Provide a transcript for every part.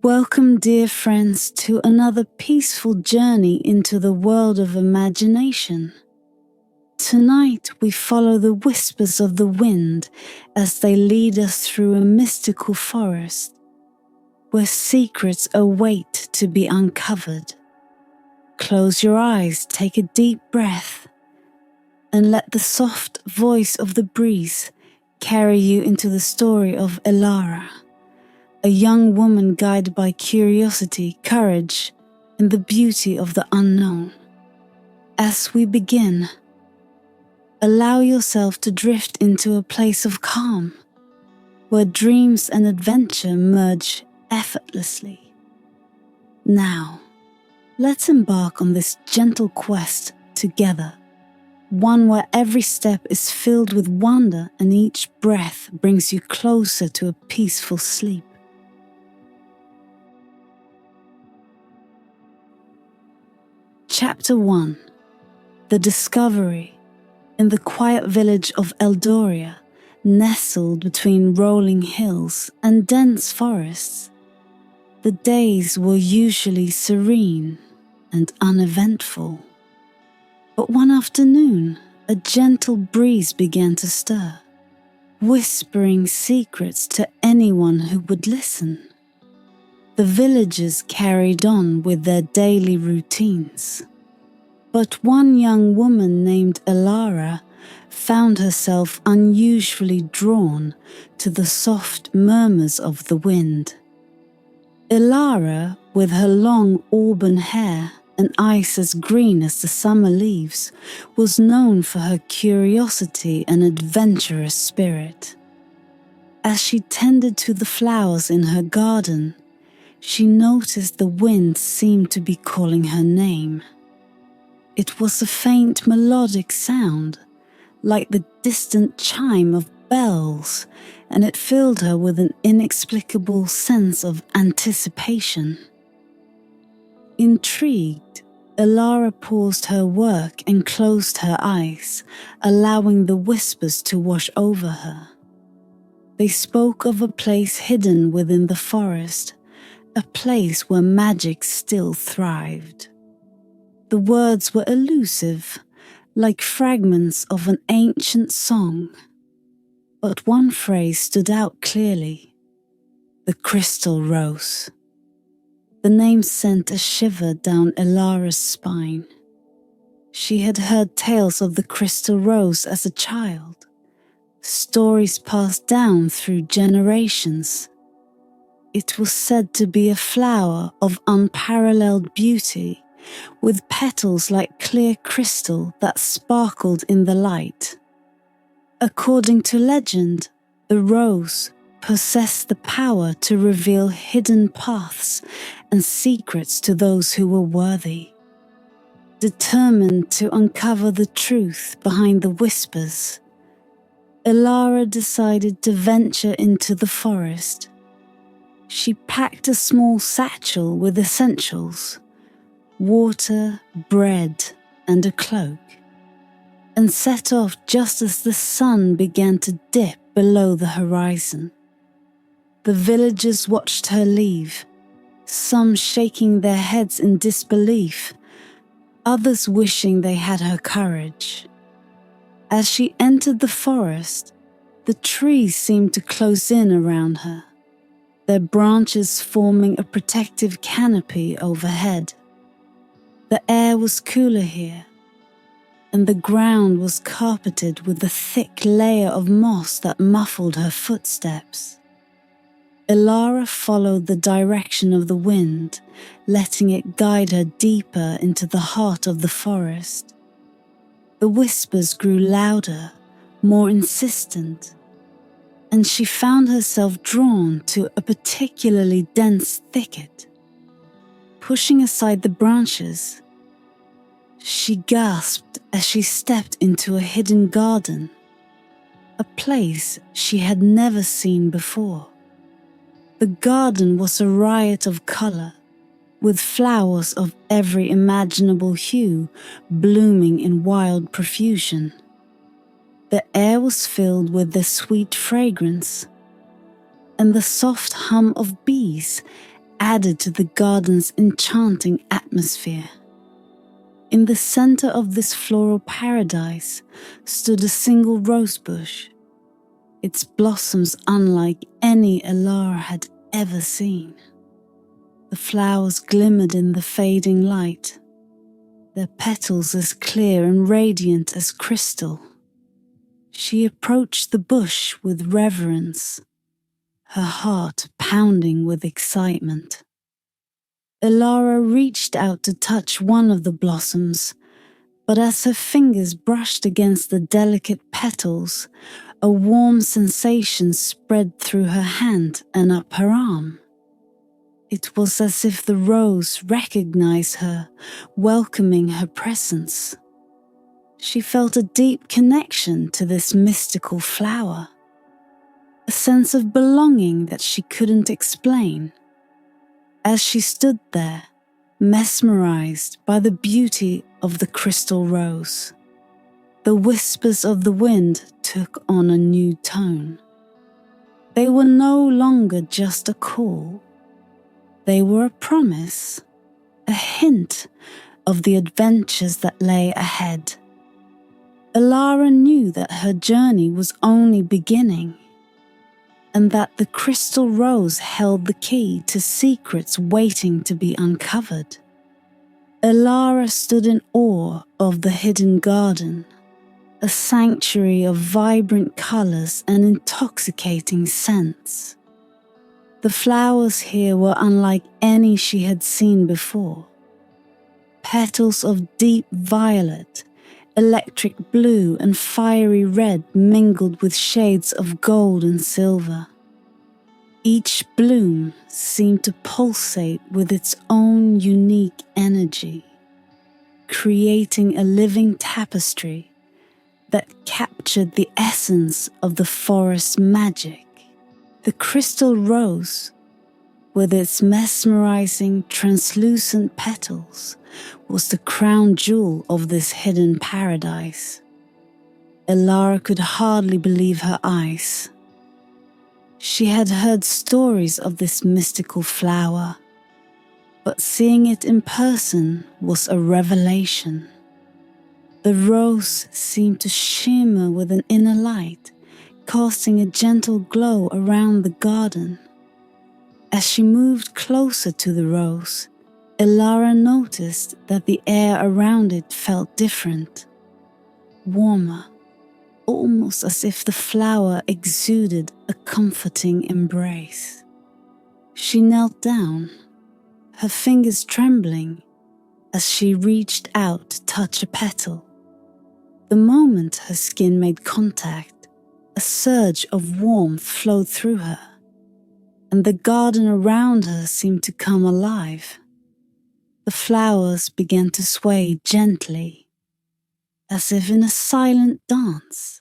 Welcome, dear friends, to another peaceful journey into the world of imagination. Tonight we follow the whispers of the wind as they lead us through a mystical forest where secrets await to be uncovered. Close your eyes, take a deep breath, and let the soft voice of the breeze carry you into the story of Elara, a young woman guided by curiosity, courage, and the beauty of the unknown. As we begin, allow yourself to drift into a place of calm, where dreams and adventure merge effortlessly. Now, let's embark on this gentle quest together, one where every step is filled with wonder and each breath brings you closer to a peaceful sleep. Chapter 1. The Discovery. In the quiet village of Eldoria, nestled between rolling hills and dense forests, the days were usually serene and uneventful. But one afternoon, a gentle breeze began to stir, whispering secrets to anyone who would listen. The villagers carried on with their daily routines. But one young woman named Elara found herself unusually drawn to the soft murmurs of the wind. Elara, with her long auburn hair and eyes as green as the summer leaves, was known for her curiosity and adventurous spirit. As she tended to the flowers in her garden, she noticed the wind seemed to be calling her name. It was a faint melodic sound, like the distant chime of bells, and it filled her with an inexplicable sense of anticipation. Intrigued, Elara paused her work and closed her eyes, allowing the whispers to wash over her. They spoke of a place hidden within the forest, a place where magic still thrived. The words were elusive, like fragments of an ancient song. But one phrase stood out clearly: the crystal rose. The name sent a shiver down Elara's spine. She had heard tales of the crystal rose as a child, stories passed down through generations. It was said to be a flower of unparalleled beauty, with petals like clear crystal that sparkled in the light. According to legend, the rose possessed the power to reveal hidden paths and secrets to those who were worthy. Determined to uncover the truth behind the whispers, Elara decided to venture into the forest. She packed a small satchel with essentials: water, bread, and a cloak, and set off just as the sun began to dip below the horizon. The villagers watched her leave, some shaking their heads in disbelief, others wishing they had her courage. As she entered the forest, the trees seemed to close in around her, their branches forming a protective canopy overhead. The air was cooler here, and the ground was carpeted with a thick layer of moss that muffled her footsteps. Elara followed the direction of the wind, letting it guide her deeper into the heart of the forest. The whispers grew louder, more insistent, and she found herself drawn to a particularly dense thicket. Pushing aside the branches, she gasped as she stepped into a hidden garden, a place she had never seen before. The garden was a riot of color, with flowers of every imaginable hue blooming in wild profusion. The air was filled with their sweet fragrance, and the soft hum of bees added to the garden's enchanting atmosphere. In the center of this floral paradise stood a single rose bush, its blossoms unlike any Elara had ever seen. The flowers glimmered in the fading light, their petals as clear and radiant as crystal. She approached the bush with reverence, her heart pounding with excitement. Elara reached out to touch one of the blossoms, but as her fingers brushed against the delicate petals, a warm sensation spread through her hand and up her arm. It was as if the rose recognized her, welcoming her presence. She felt a deep connection to this mystical flower, a sense of belonging that she couldn't explain. As she stood there, mesmerized by the beauty of the crystal rose, the whispers of the wind took on a new tone. They were no longer just a call. They were a promise, a hint of the adventures that lay ahead. Elara knew that her journey was only beginning, and that the crystal rose held the key to secrets waiting to be uncovered. Elara stood in awe of the hidden garden, a sanctuary of vibrant colors and intoxicating scents. The flowers here were unlike any she had seen before. Petals of deep violet, electric blue and fiery red mingled with shades of gold and silver. Each bloom seemed to pulsate with its own unique energy, creating a living tapestry that captured the essence of the forest's magic. The crystal rose, with its mesmerizing, translucent petals, was the crown jewel of this hidden paradise. Elara could hardly believe her eyes. She had heard stories of this mystical flower, but seeing it in person was a revelation. The rose seemed to shimmer with an inner light, casting a gentle glow around the garden. As she moved closer to the rose, Elara noticed that the air around it felt different, warmer, almost as if the flower exuded a comforting embrace. She knelt down, her fingers trembling as she reached out to touch a petal. The moment her skin made contact, a surge of warmth flowed through her, and the garden around her seemed to come alive. The flowers began to sway gently, as if in a silent dance,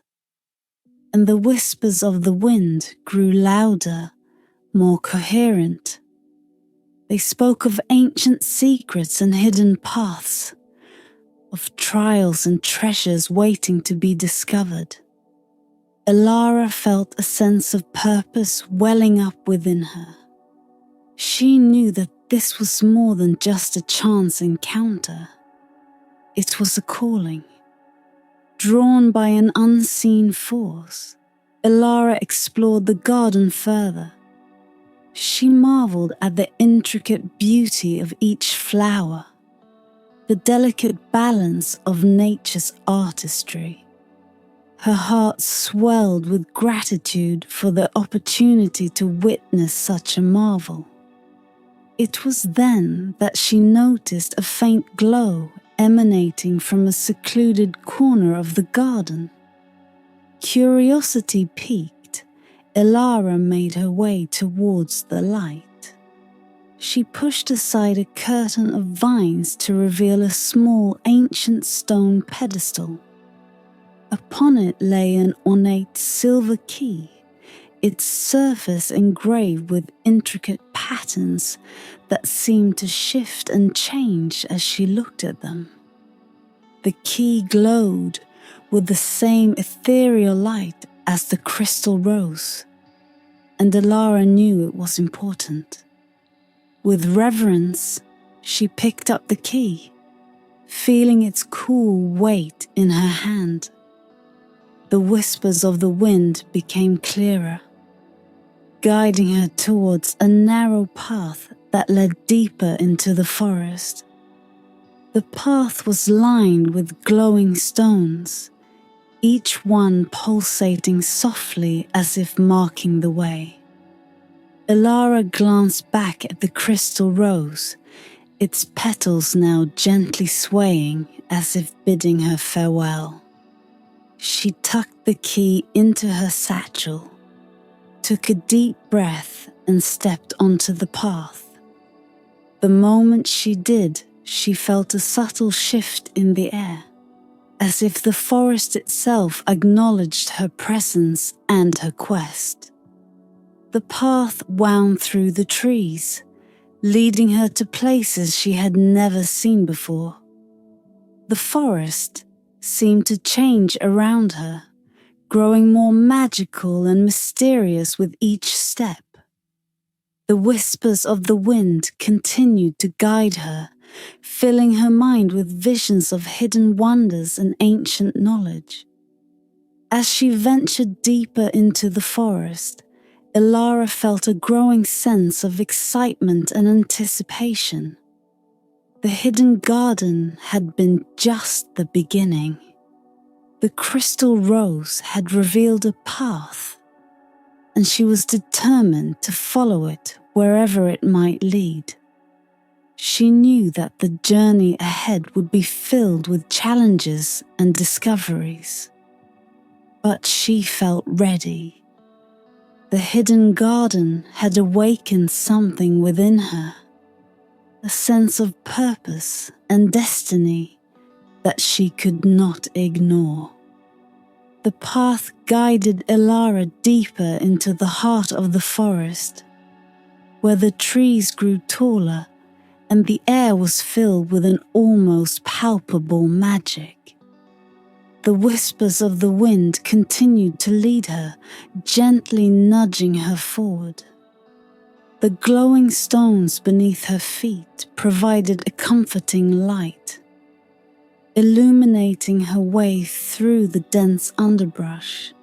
and the whispers of the wind grew louder, more coherent. They spoke of ancient secrets and hidden paths, of trials and treasures waiting to be discovered. Elara felt a sense of purpose welling up within her. She knew that this was more than just a chance encounter. It was a calling. Drawn by an unseen force, Elara explored the garden further. She marveled at the intricate beauty of each flower, the delicate balance of nature's artistry. Her heart swelled with gratitude for the opportunity to witness such a marvel. It was then that she noticed a faint glow emanating from a secluded corner of the garden. Curiosity piqued, Elara made her way towards the light. She pushed aside a curtain of vines to reveal a small ancient stone pedestal. Upon it lay an ornate silver key, its surface engraved with intricate patterns that seemed to shift and change as she looked at them. The key glowed with the same ethereal light as the crystal rose, and Elara knew it was important. With reverence, she picked up the key, feeling its cool weight in her hand. The whispers of the wind became clearer, guiding her towards a narrow path that led deeper into the forest. The path was lined with glowing stones, each one pulsating softly as if marking the way. Elara glanced back at the crystal rose, its petals now gently swaying as if bidding her farewell. She tucked the key into her satchel, took a deep breath and stepped onto the path. The moment she did, she felt a subtle shift in the air, as if the forest itself acknowledged her presence and her quest. The path wound through the trees, leading her to places she had never seen before. The forest seemed to change around her, growing more magical and mysterious with each step. The whispers of the wind continued to guide her, filling her mind with visions of hidden wonders and ancient knowledge. As she ventured deeper into the forest, Elara felt a growing sense of excitement and anticipation. The hidden garden had been just the beginning. The crystal rose had revealed a path, and she was determined to follow it wherever it might lead. She knew that the journey ahead would be filled with challenges and discoveries. But she felt ready. The hidden garden had awakened something within her, a sense of purpose and destiny that she could not ignore. The path guided Elara deeper into the heart of the forest, where the trees grew taller and the air was filled with an almost palpable magic. The whispers of the wind continued to lead her, gently nudging her forward. The glowing stones beneath her feet provided a comforting light, illuminating her way through the dense underbrush.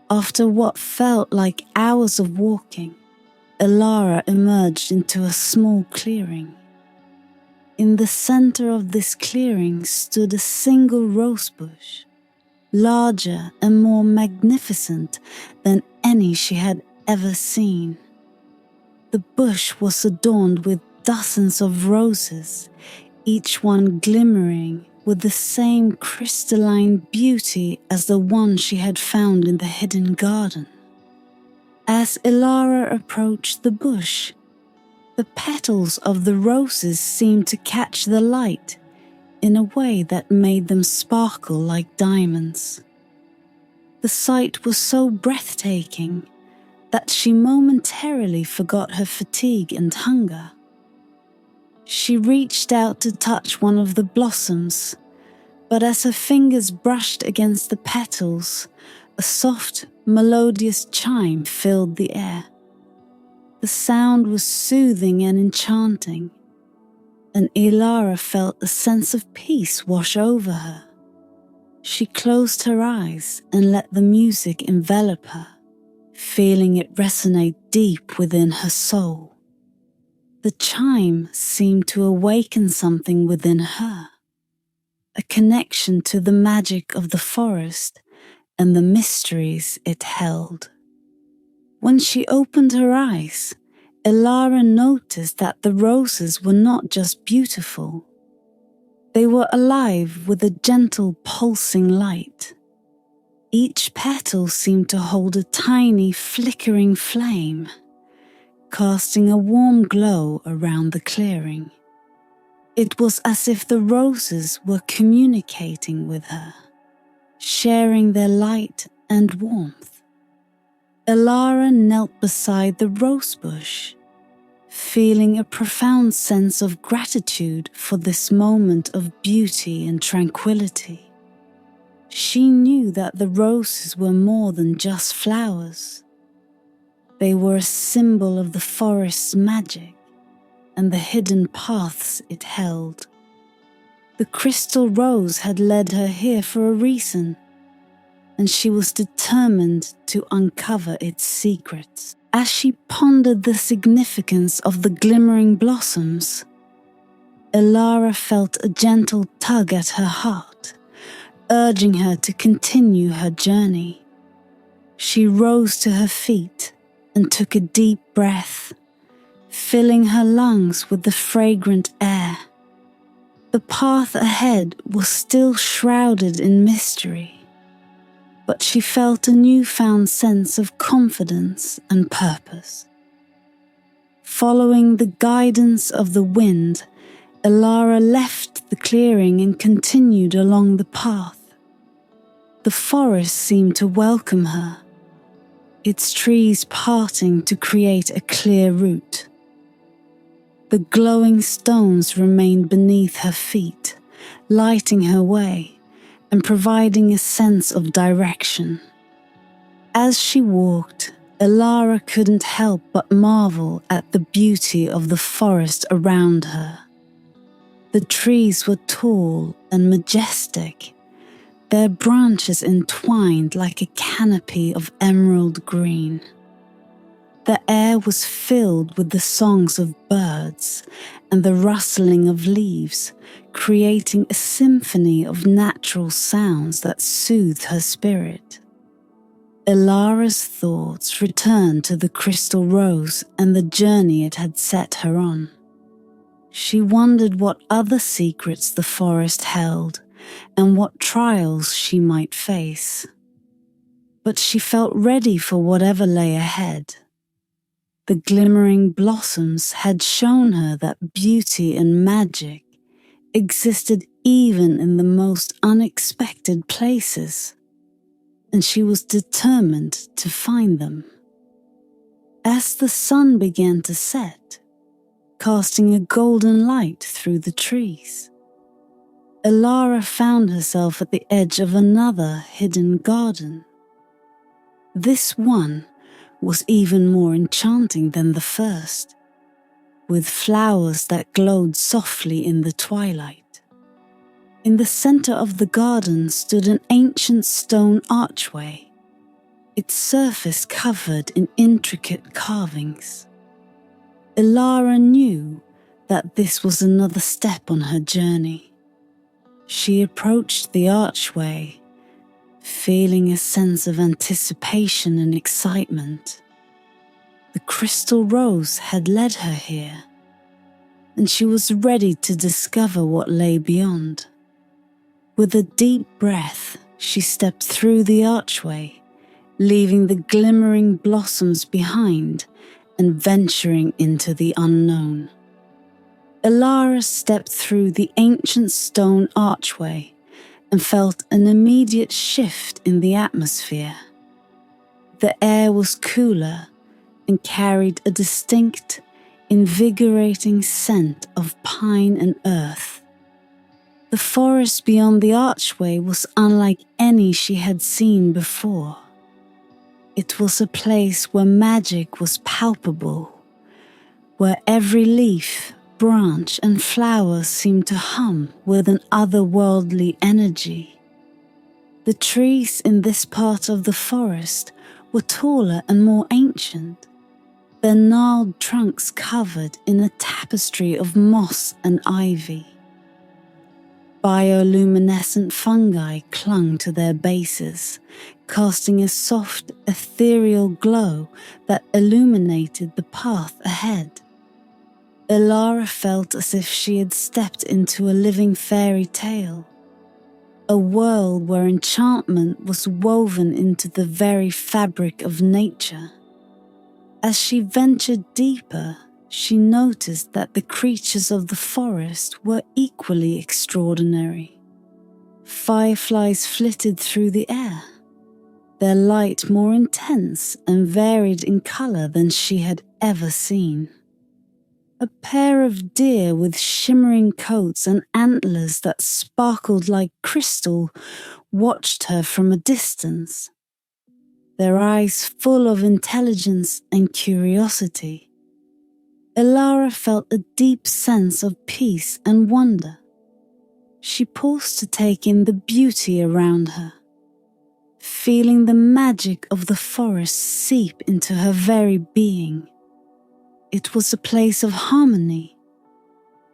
After what felt like hours of walking, Elara emerged into a small clearing. In the center of this clearing stood a single rosebush, larger and more magnificent than any she had ever seen. The bush was adorned with dozens of roses, each one glimmering with the same crystalline beauty as the one she had found in the hidden garden. As Elara approached the bush, the petals of the roses seemed to catch the light in a way that made them sparkle like diamonds. The sight was so breathtaking that she momentarily forgot her fatigue and hunger. She reached out to touch one of the blossoms, but as her fingers brushed against the petals, a soft, melodious chime filled the air. The sound was soothing and enchanting, and Elara felt a sense of peace wash over her. She closed her eyes and let the music envelop her, feeling it resonate deep within her soul. The chime seemed to awaken something within her, a connection to the magic of the forest and the mysteries it held. When she opened her eyes, Elara noticed that the roses were not just beautiful. They were alive with a gentle pulsing light. Each petal seemed to hold a tiny flickering flame, casting a warm glow around the clearing. It was as if the roses were communicating with her, sharing their light and warmth. Elara knelt beside the rosebush, feeling a profound sense of gratitude for this moment of beauty and tranquility. She knew that the roses were more than just flowers. They were a symbol of the forest's magic, and the hidden paths it held. The crystal rose had led her here for a reason, and she was determined to uncover its secrets. As she pondered the significance of the glimmering blossoms, Elara felt a gentle tug at her heart, urging her to continue her journey. She rose to her feet and took a deep breath, filling her lungs with the fragrant air. The path ahead was still shrouded in mystery, but she felt a newfound sense of confidence and purpose. Following the guidance of the wind, Elara left the clearing and continued along the path. The forest seemed to welcome her, its trees parting to create a clear route. The glowing stones remained beneath her feet, lighting her way and providing a sense of direction. As she walked, Elara couldn't help but marvel at the beauty of the forest around her. The trees were tall and majestic, their branches entwined like a canopy of emerald green. The air was filled with the songs of birds and the rustling of leaves, creating a symphony of natural sounds that soothed her spirit. Elara's thoughts returned to the crystal rose and the journey it had set her on. She wondered what other secrets the forest held and what trials she might face. But she felt ready for whatever lay ahead. The glimmering blossoms had shown her that beauty and magic existed even in the most unexpected places, and she was determined to find them. As the sun began to set, casting a golden light through the trees, Elara found herself at the edge of another hidden garden. This one was even more enchanting than the first, with flowers that glowed softly in the twilight. In the center of the garden stood an ancient stone archway, its surface covered in intricate carvings. Elara knew that this was another step on her journey. She approached the archway, feeling a sense of anticipation and excitement. The crystal rose had led her here, and she was ready to discover what lay beyond. With a deep breath, she stepped through the archway, leaving the glimmering blossoms behind and venturing into the unknown. Elara stepped through the ancient stone archway and felt an immediate shift in the atmosphere. The air was cooler and carried a distinct, invigorating scent of pine and earth. The forest beyond the archway was unlike any she had seen before. It was a place where magic was palpable, where every leaf, branch and flower seemed to hum with an otherworldly energy. The trees in this part of the forest were taller and more ancient, their gnarled trunks covered in a tapestry of moss and ivy. Bioluminescent fungi clung to their bases, casting a soft, ethereal glow that illuminated the path ahead. Elara felt as if she had stepped into a living fairy tale, a world where enchantment was woven into the very fabric of nature. As she ventured deeper, she noticed that the creatures of the forest were equally extraordinary. Fireflies flitted through the air, their light more intense and varied in color than she had ever seen. A pair of deer with shimmering coats and antlers that sparkled like crystal watched her from a distance, their eyes full of intelligence and curiosity. Elara felt a deep sense of peace and wonder. She paused to take in the beauty around her, feeling the magic of the forest seep into her very being. It was a place of harmony,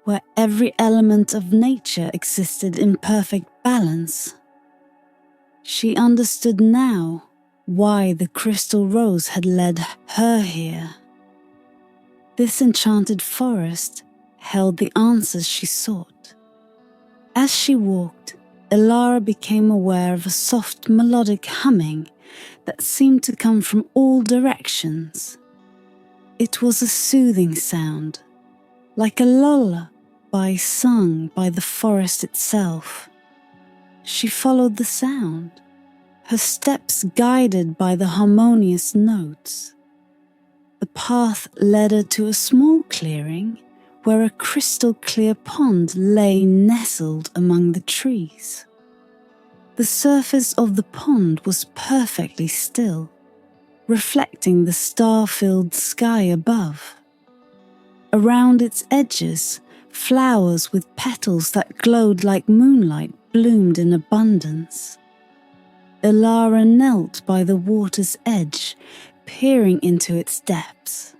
where every element of nature existed in perfect balance. She understood now why the crystal rose had led her here. This enchanted forest held the answers she sought. As she walked, Elara became aware of a soft melodic humming that seemed to come from all directions. It was a soothing sound, like a lullaby sung by the forest itself. She followed the sound, her steps guided by the harmonious notes. The path led her to a small clearing where a crystal-clear pond lay nestled among the trees. The surface of the pond was perfectly still, reflecting the star-filled sky above. Around its edges, flowers with petals that glowed like moonlight bloomed in abundance. Elara knelt by the water's edge, peering into its depths.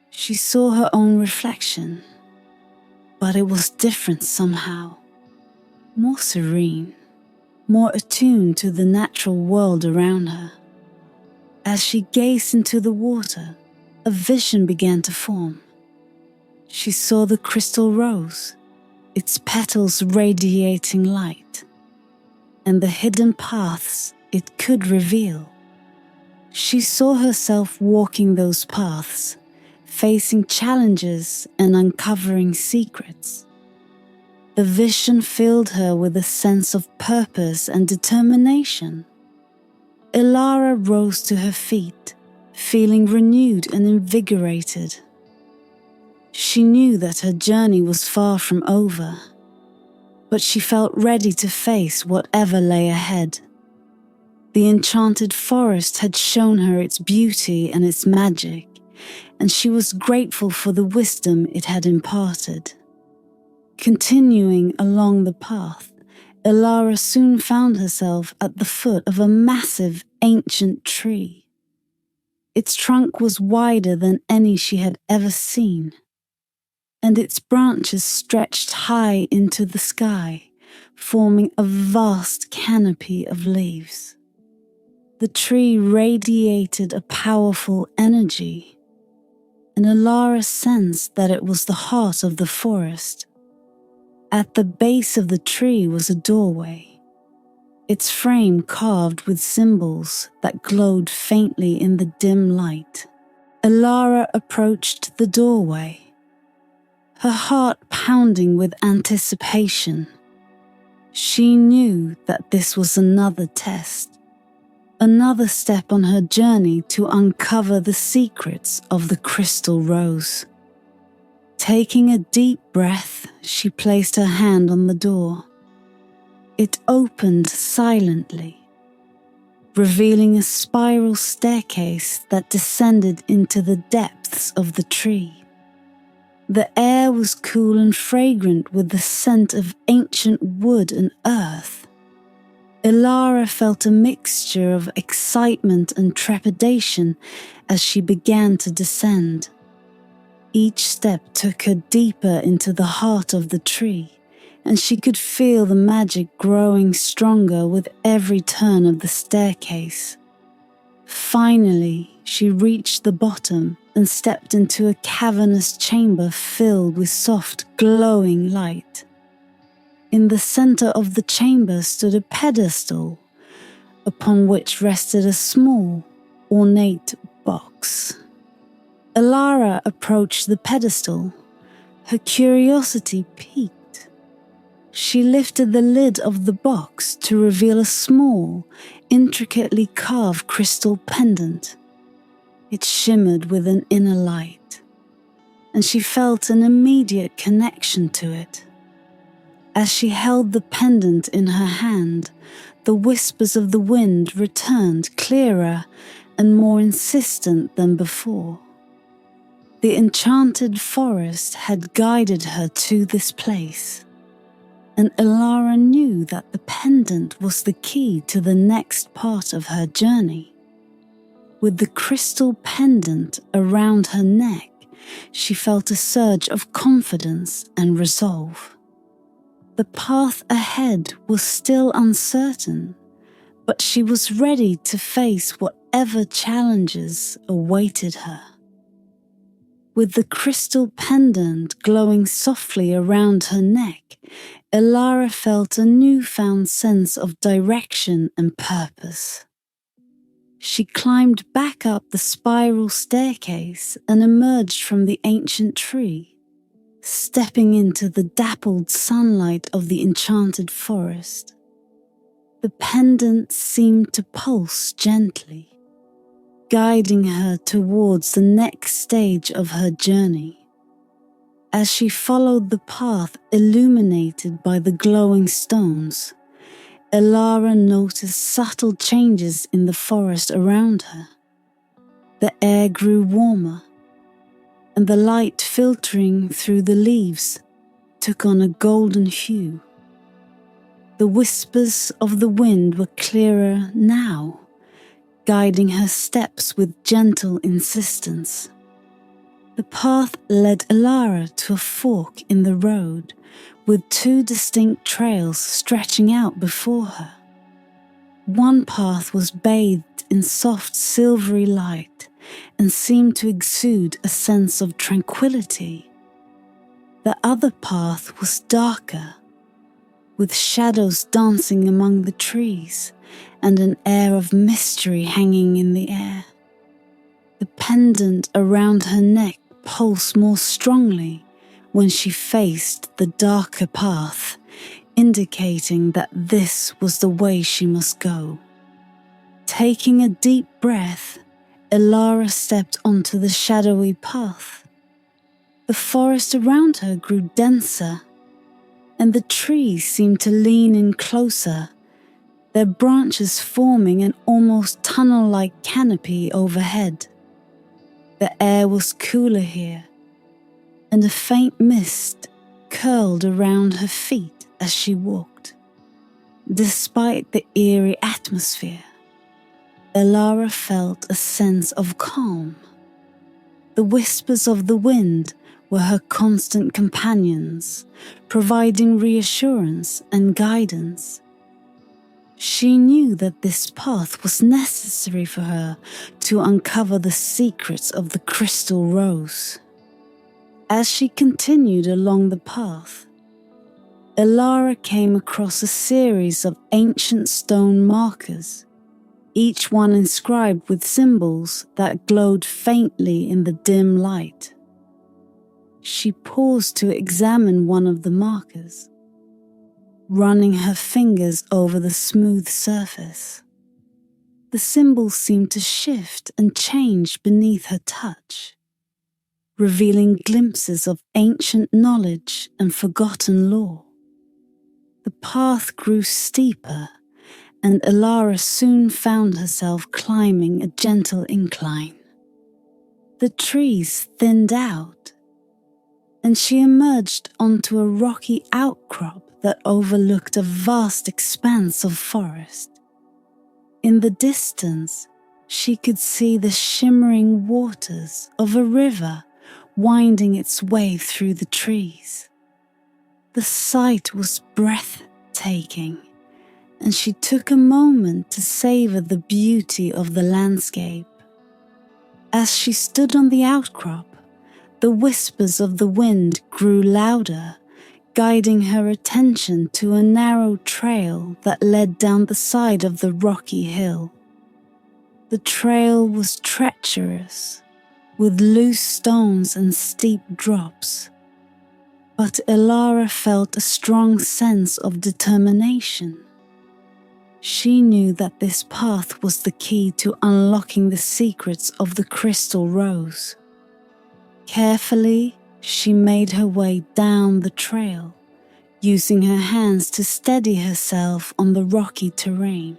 She saw her own reflection, but it was different somehow, more serene, more attuned to the natural world around her. As she gazed into the water, a vision began to form. She saw the crystal rose, its petals radiating light, and the hidden paths it could reveal. She saw herself walking those paths, facing challenges and uncovering secrets. The vision filled her with a sense of purpose and determination. Elara rose to her feet, feeling renewed and invigorated. She knew that her journey was far from over, but she felt ready to face whatever lay ahead. The enchanted forest had shown her its beauty and its magic, and she was grateful for the wisdom it had imparted. Continuing along the path, Elara soon found herself at the foot of a massive, ancient tree. Its trunk was wider than any she had ever seen, and its branches stretched high into the sky, forming a vast canopy of leaves. The tree radiated a powerful energy, and Elara sensed that it was the heart of the forest. At the base of the tree was a doorway, its frame carved with symbols that glowed faintly in the dim light. Elara approached the doorway, her heart pounding with anticipation. She knew that this was another test, another step on her journey to uncover the secrets of the crystal rose. Taking a deep breath, she placed her hand on the door. It opened silently, revealing a spiral staircase that descended into the depths of the tree. The air was cool and fragrant with the scent of ancient wood and earth. Elara felt a mixture of excitement and trepidation as she began to descend. Each step took her deeper into the heart of the tree, and she could feel the magic growing stronger with every turn of the staircase. Finally, she reached the bottom and stepped into a cavernous chamber filled with soft, glowing light. In the center of the chamber stood a pedestal, upon which rested a small, ornate box. Elara approached the pedestal, her curiosity piqued. She lifted the lid of the box to reveal a small, intricately carved crystal pendant. It shimmered with an inner light, and she felt an immediate connection to it. As she held the pendant in her hand, the whispers of the wind returned clearer and more insistent than before. The enchanted forest had guided her to this place, and Elara knew that the pendant was the key to the next part of her journey. With the crystal pendant around her neck, she felt a surge of confidence and resolve. The path ahead was still uncertain, but she was ready to face whatever challenges awaited her. With the crystal pendant glowing softly around her neck, Elara felt a newfound sense of direction and purpose. She climbed back up the spiral staircase and emerged from the ancient tree, stepping into the dappled sunlight of the enchanted forest. The pendant seemed to pulse gently, guiding her towards the next stage of her journey. As she followed the path illuminated by the glowing stones, Elara noticed subtle changes in the forest around her. The air grew warmer, and the light filtering through the leaves took on a golden hue. The whispers of the wind were clearer now, guiding her steps with gentle insistence. The path led Elara to a fork in the road, with two distinct trails stretching out before her. One path was bathed in soft silvery light and seemed to exude a sense of tranquility. The other path was darker, with shadows dancing among the trees and an air of mystery hanging in the air. The pendant around her neck pulsed more strongly when she faced the darker path, indicating that this was the way she must go. Taking a deep breath, Elara stepped onto the shadowy path. The forest around her grew denser, and the trees seemed to lean in closer, their branches forming an almost tunnel-like canopy overhead. The air was cooler here, and a faint mist curled around her feet as she walked. Despite the eerie atmosphere, Elara felt a sense of calm. The whispers of the wind were her constant companions, providing reassurance and guidance. She knew that this path was necessary for her to uncover the secrets of the crystal rose. As she continued along the path, Elara came across a series of ancient stone markers, each one inscribed with symbols that glowed faintly in the dim light. She paused to examine one of the markers, running her fingers over the smooth surface. The symbols seemed to shift and change beneath her touch, revealing glimpses of ancient knowledge and forgotten lore. The path grew steeper, and Elara soon found herself climbing a gentle incline. The trees thinned out, and she emerged onto a rocky outcrop that overlooked a vast expanse of forest. In the distance, she could see the shimmering waters of a river winding its way through the trees. The sight was breathtaking, and she took a moment to savor the beauty of the landscape. As she stood on the outcrop, the whispers of the wind grew louder, guiding her attention to a narrow trail that led down the side of the rocky hill. The trail was treacherous, with loose stones and steep drops, but Elara felt a strong sense of determination. She knew that this path was the key to unlocking the secrets of the crystal rose. Carefully, she made her way down the trail, using her hands to steady herself on the rocky terrain.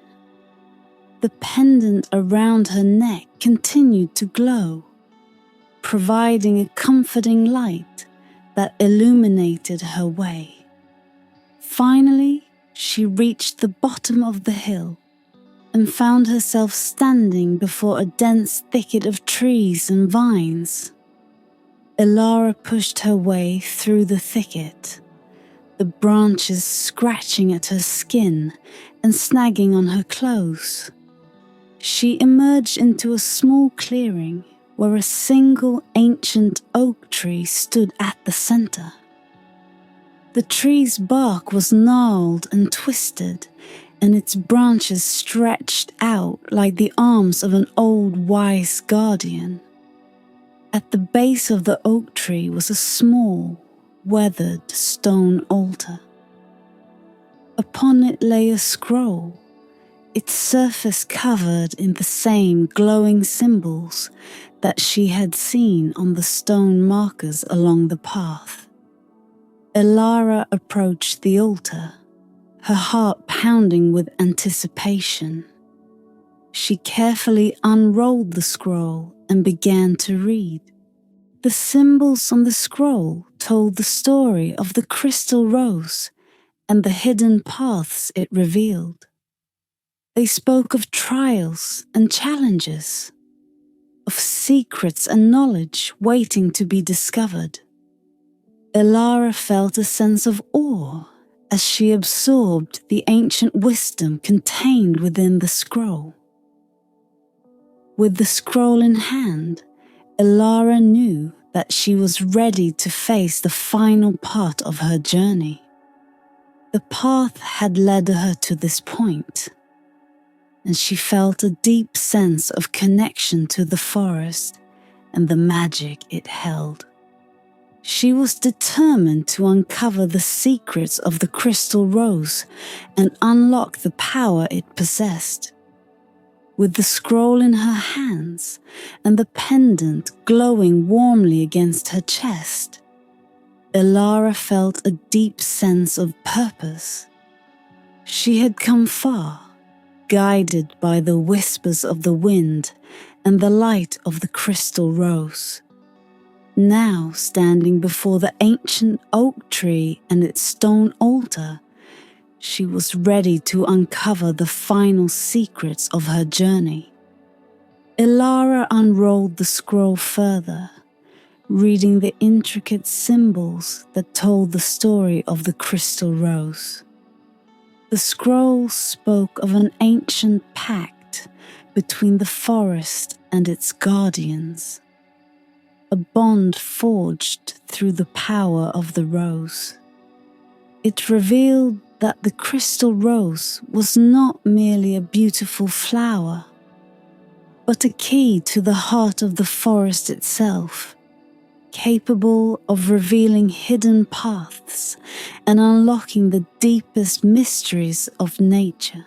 The pendant around her neck continued to glow, providing a comforting light that illuminated her way. Finally, she reached the bottom of the hill and found herself standing before a dense thicket of trees and vines. Elara pushed her way through the thicket, the branches scratching at her skin and snagging on her clothes. She emerged into a small clearing where a single ancient oak tree stood at the center. The tree's bark was gnarled and twisted, and its branches stretched out like the arms of an old wise guardian. At the base of the oak tree was a small, weathered stone altar. Upon it lay a scroll, its surface covered in the same glowing symbols that she had seen on the stone markers along the path. Elara approached the altar, her heart pounding with anticipation. She carefully unrolled the scroll and began to read. The symbols on the scroll told the story of the crystal rose and the hidden paths it revealed. They spoke of trials and challenges, of secrets and knowledge waiting to be discovered. Elara felt a sense of awe as she absorbed the ancient wisdom contained within the scroll. With the scroll in hand, Elara knew that she was ready to face the final part of her journey. The path had led her to this point, and she felt a deep sense of connection to the forest and the magic it held. She was determined to uncover the secrets of the crystal rose and unlock the power it possessed. With the scroll in her hands and the pendant glowing warmly against her chest, Elara felt a deep sense of purpose. She had come far, guided by the whispers of the wind and the light of the crystal rose. Now, standing before the ancient oak tree and its stone altar, she was ready to uncover the final secrets of her journey. Elara unrolled the scroll further, reading the intricate symbols that told the story of the crystal rose. The scroll spoke of an ancient pact between the forest and its guardians, a bond forged through the power of the rose. It revealed that the crystal rose was not merely a beautiful flower, but a key to the heart of the forest itself, capable of revealing hidden paths and unlocking the deepest mysteries of nature.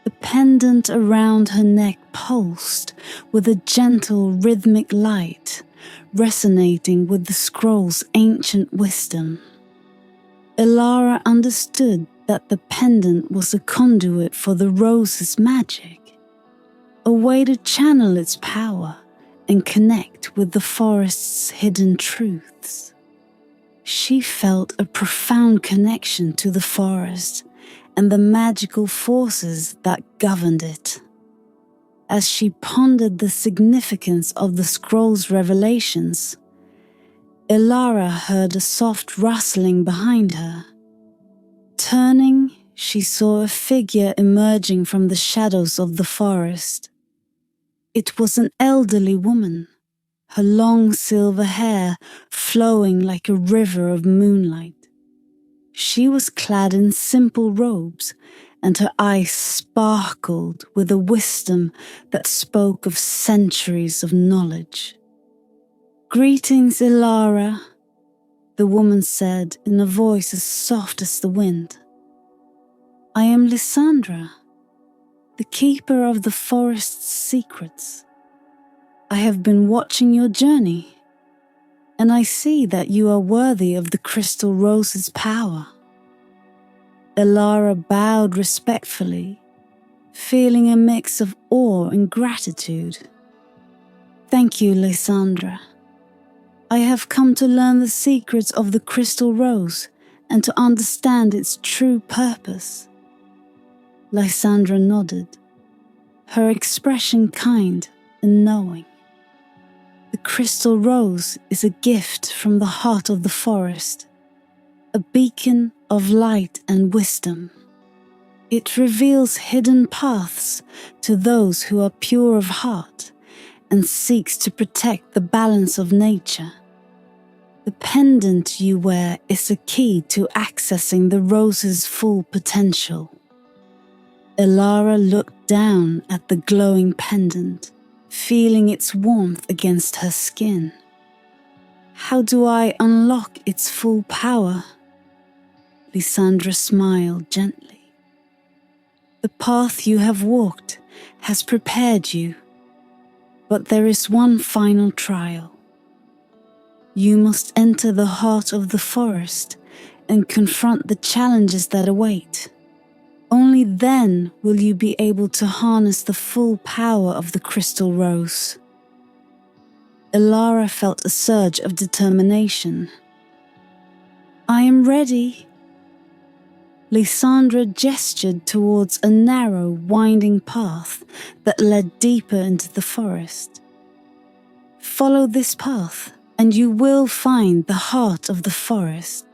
The pendant around her neck pulsed with a gentle rhythmic light, resonating with the scroll's ancient wisdom. Elara understood that the pendant was a conduit for the rose's magic, a way to channel its power and connect with the forest's hidden truths. She felt a profound connection to the forest and the magical forces that governed it. As she pondered the significance of the scroll's revelations, Elara heard a soft rustling behind her. Turning, she saw a figure emerging from the shadows of the forest. It was an elderly woman, her long silver hair flowing like a river of moonlight. She was clad in simple robes, and her eyes sparkled with a wisdom that spoke of centuries of knowledge. "Greetings, Elara," the woman said in a voice as soft as the wind. "I am Lysandra, the keeper of the forest's secrets. I have been watching your journey, and I see that you are worthy of the crystal rose's power." Elara bowed respectfully, feeling a mix of awe and gratitude. Thank you, Lysandra. I have come to learn the secrets of the crystal rose and to understand its true purpose. Lysandra nodded, her expression kind and knowing. The crystal rose is a gift from the heart of the forest, a beacon of light and wisdom. It reveals hidden paths to those who are pure of heart and seeks to protect the balance of nature. The pendant you wear is a key to accessing the rose's full potential. Elara looked down at the glowing pendant, feeling its warmth against her skin. How do I unlock its full power? Lysandra smiled gently. The path you have walked has prepared you, but there is one final trial. You must enter the heart of the forest and confront the challenges that await. Only then will you be able to harness the full power of the crystal rose. Elara felt a surge of determination. I am ready. Lysandra gestured towards a narrow, winding path that led deeper into the forest. Follow this path, and you will find the heart of the forest.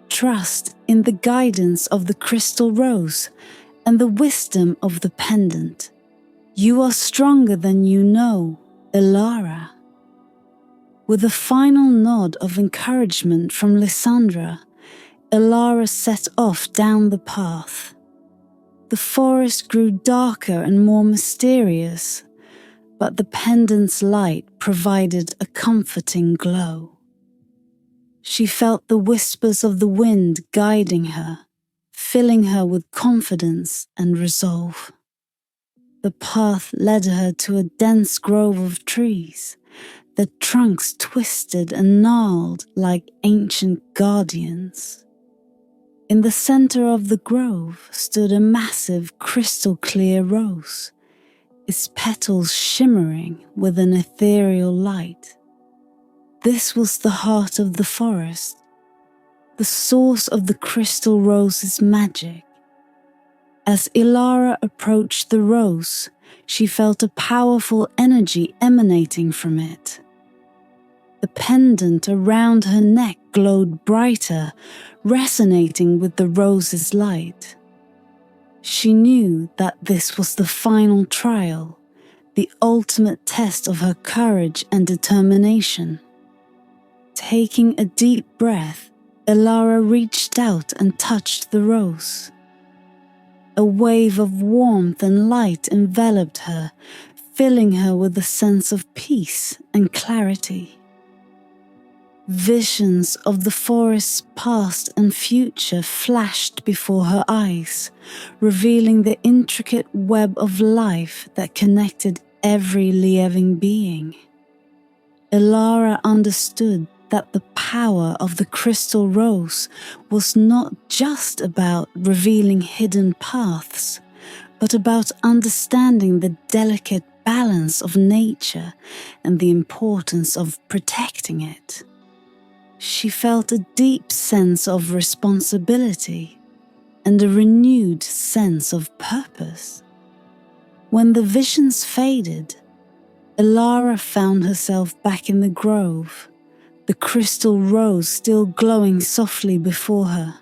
Trust in the guidance of the crystal rose and the wisdom of the pendant. You are stronger than you know, Elara. With a final nod of encouragement from Lysandra, Elara set off down the path. The forest grew darker and more mysterious, but the pendant's light provided a comforting glow. She felt the whispers of the wind guiding her, filling her with confidence and resolve. The path led her to a dense grove of trees, their trunks twisted and gnarled like ancient guardians. In the center of the grove stood a massive crystal-clear rose, its petals shimmering with an ethereal light. This was the heart of the forest, the source of the crystal rose's magic. As Elara approached the rose, she felt a powerful energy emanating from it. The pendant around her neck glowed brighter, resonating with the rose's light. She knew that this was the final trial, the ultimate test of her courage and determination. Taking a deep breath, Elara reached out and touched the rose. A wave of warmth and light enveloped her, filling her with a sense of peace and clarity. Visions of the forest's past and future flashed before her eyes, revealing the intricate web of life that connected every living being. Elara understood that the power of the crystal rose was not just about revealing hidden paths, but about understanding the delicate balance of nature and the importance of protecting it. She felt a deep sense of responsibility and a renewed sense of purpose. When the visions faded, Elara found herself back in the grove, the crystal rose still glowing softly before her.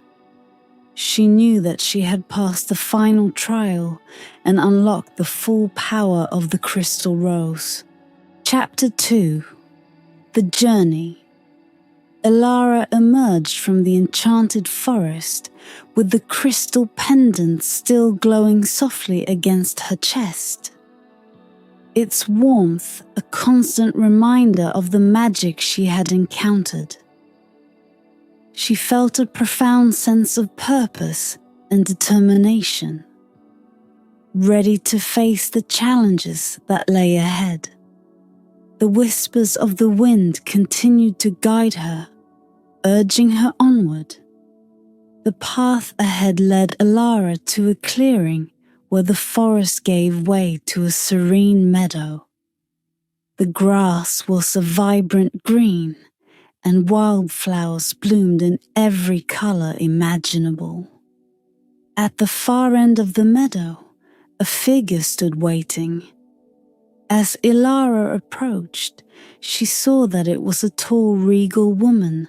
She knew that she had passed the final trial and unlocked the full power of the crystal rose. Chapter 2: The Journey. Elara emerged from the enchanted forest with the crystal pendant still glowing softly against her chest. Its warmth a constant reminder of the magic she had encountered. She felt a profound sense of purpose and determination, ready to face the challenges that lay ahead. The whispers of the wind continued to guide her, urging her onward. The path ahead led Elara to a clearing where the forest gave way to a serene meadow. The grass was a vibrant green, and wildflowers bloomed in every color imaginable. At the far end of the meadow, a figure stood waiting. As Ilara approached, she saw that it was a tall, regal woman,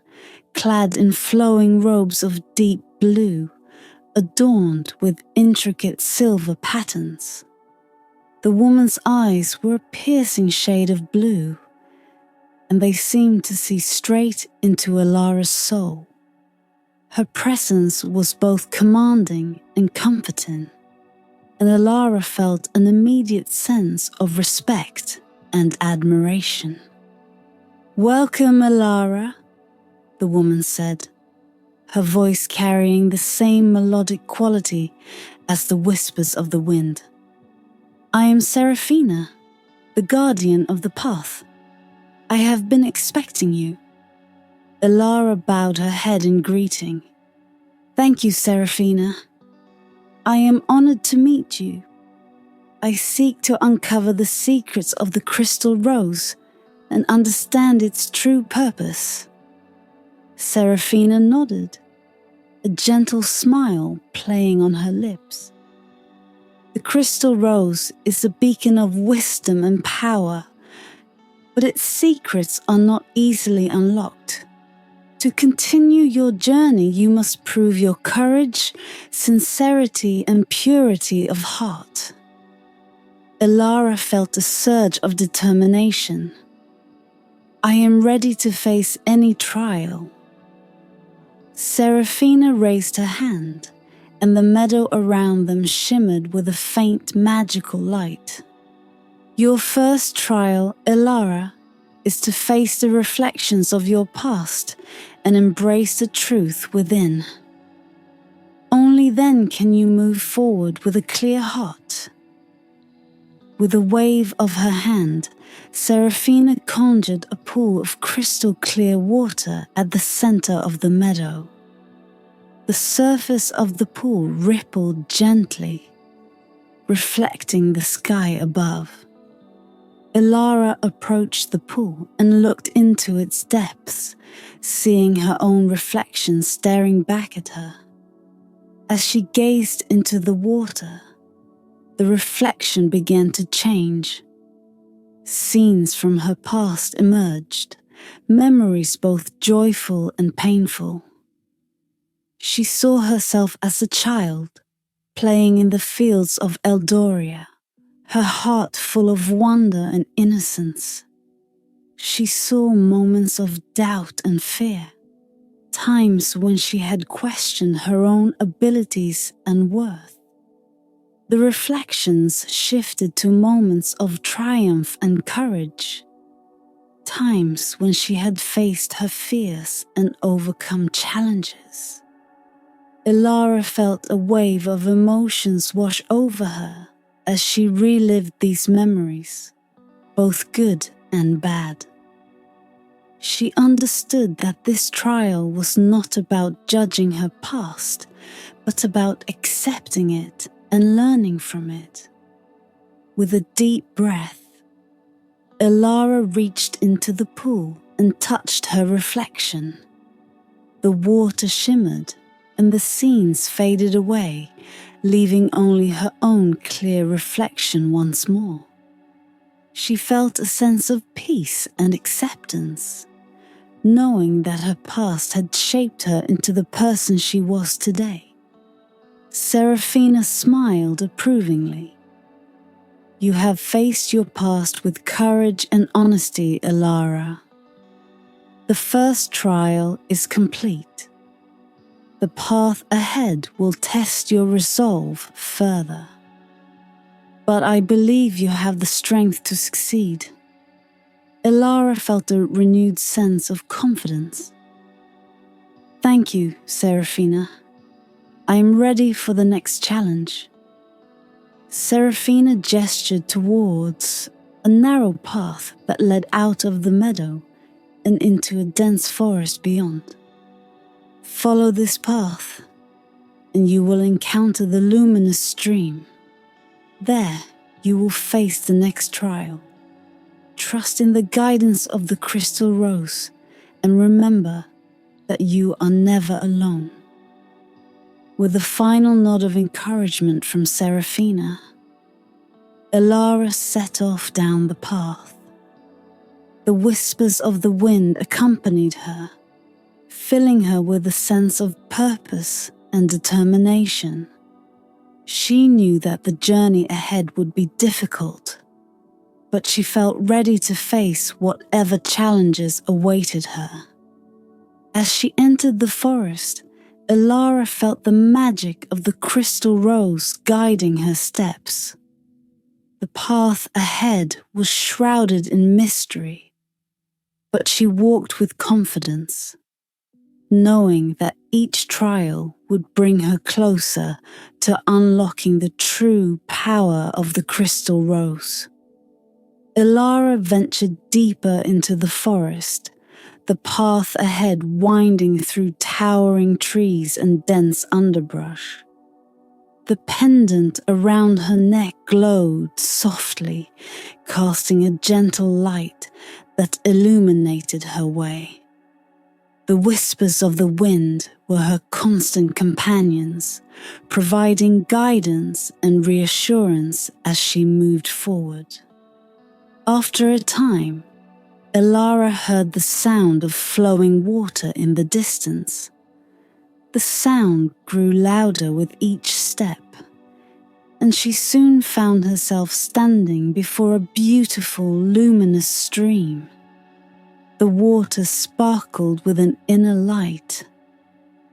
clad in flowing robes of deep blue, adorned with intricate silver patterns. The woman's eyes were a piercing shade of blue, and they seemed to see straight into Ilara's soul. Her presence was both commanding and comforting, and Ilara felt an immediate sense of respect and admiration. "Welcome, Ilara," the woman said, her voice carrying the same melodic quality as the whispers of the wind. "I am Seraphina, the guardian of the path. I have been expecting you." Ilara bowed her head in greeting. "Thank you, Seraphina. I am honored to meet you. I seek to uncover the secrets of the crystal rose and understand its true purpose." Seraphina nodded, a gentle smile playing on her lips. "The crystal rose is a beacon of wisdom and power, but its secrets are not easily unlocked. To continue your journey, you must prove your courage, sincerity, and purity of heart." Ilara felt a surge of determination. "I am ready to face any trial." Seraphina raised her hand, and the meadow around them shimmered with a faint magical light. "Your first trial, Ilara, is to face the reflections of your past and embrace the truth within. Only then can you move forward with a clear heart." With a wave of her hand, Seraphina conjured a pool of crystal clear water at the center of the meadow. The surface of the pool rippled gently, reflecting the sky above. Ilara approached the pool and looked into its depths, seeing her own reflection staring back at her. As she gazed into the water, the reflection began to change. Scenes from her past emerged, memories both joyful and painful. She saw herself as a child, playing in the fields of Eldoria, her heart full of wonder and innocence. She saw moments of doubt and fear, times when she had questioned her own abilities and worth. The reflections shifted to moments of triumph and courage, times when she had faced her fears and overcome challenges. Ilara felt a wave of emotions wash over her as she relived these memories, both good and bad. She understood that this trial was not about judging her past, but about accepting it and learning from it. With a deep breath, Ilara reached into the pool and touched her reflection. The water shimmered and the scenes faded away, leaving only her own clear reflection once more. She felt a sense of peace and acceptance, knowing that her past had shaped her into the person she was today. Seraphina smiled approvingly. "You have faced your past with courage and honesty, Ilara. The first trial is complete. The path ahead will test your resolve further. But I believe you have the strength to succeed." Ilara felt a renewed sense of confidence. "Thank you, Seraphina. I am ready for the next challenge." Seraphina gestured towards a narrow path that led out of the meadow and into a dense forest beyond. "Follow this path, and you will encounter the luminous stream. There, you will face the next trial. trust in the guidance of the crystal rose and remember that you are never alone." With a final nod of encouragement from Seraphina, Elara set off down the path. The whispers of the wind accompanied her, filling her with a sense of purpose and determination. She knew that the journey ahead would be difficult, but she felt ready to face whatever challenges awaited her. As she entered the forest, Elara felt the magic of the crystal rose guiding her steps. The path ahead was shrouded in mystery, but she walked with confidence, knowing that each trial would bring her closer to unlocking the true power of the crystal rose. Elara ventured deeper into the forest, the path ahead winding through towering trees and dense underbrush. The pendant around her neck glowed softly, casting a gentle light that illuminated her way. The whispers of the wind were her constant companions, providing guidance and reassurance as she moved forward. After a time, Elara heard the sound of flowing water in the distance. The sound grew louder with each step, and she soon found herself standing before a beautiful, luminous stream. The water sparkled with an inner light,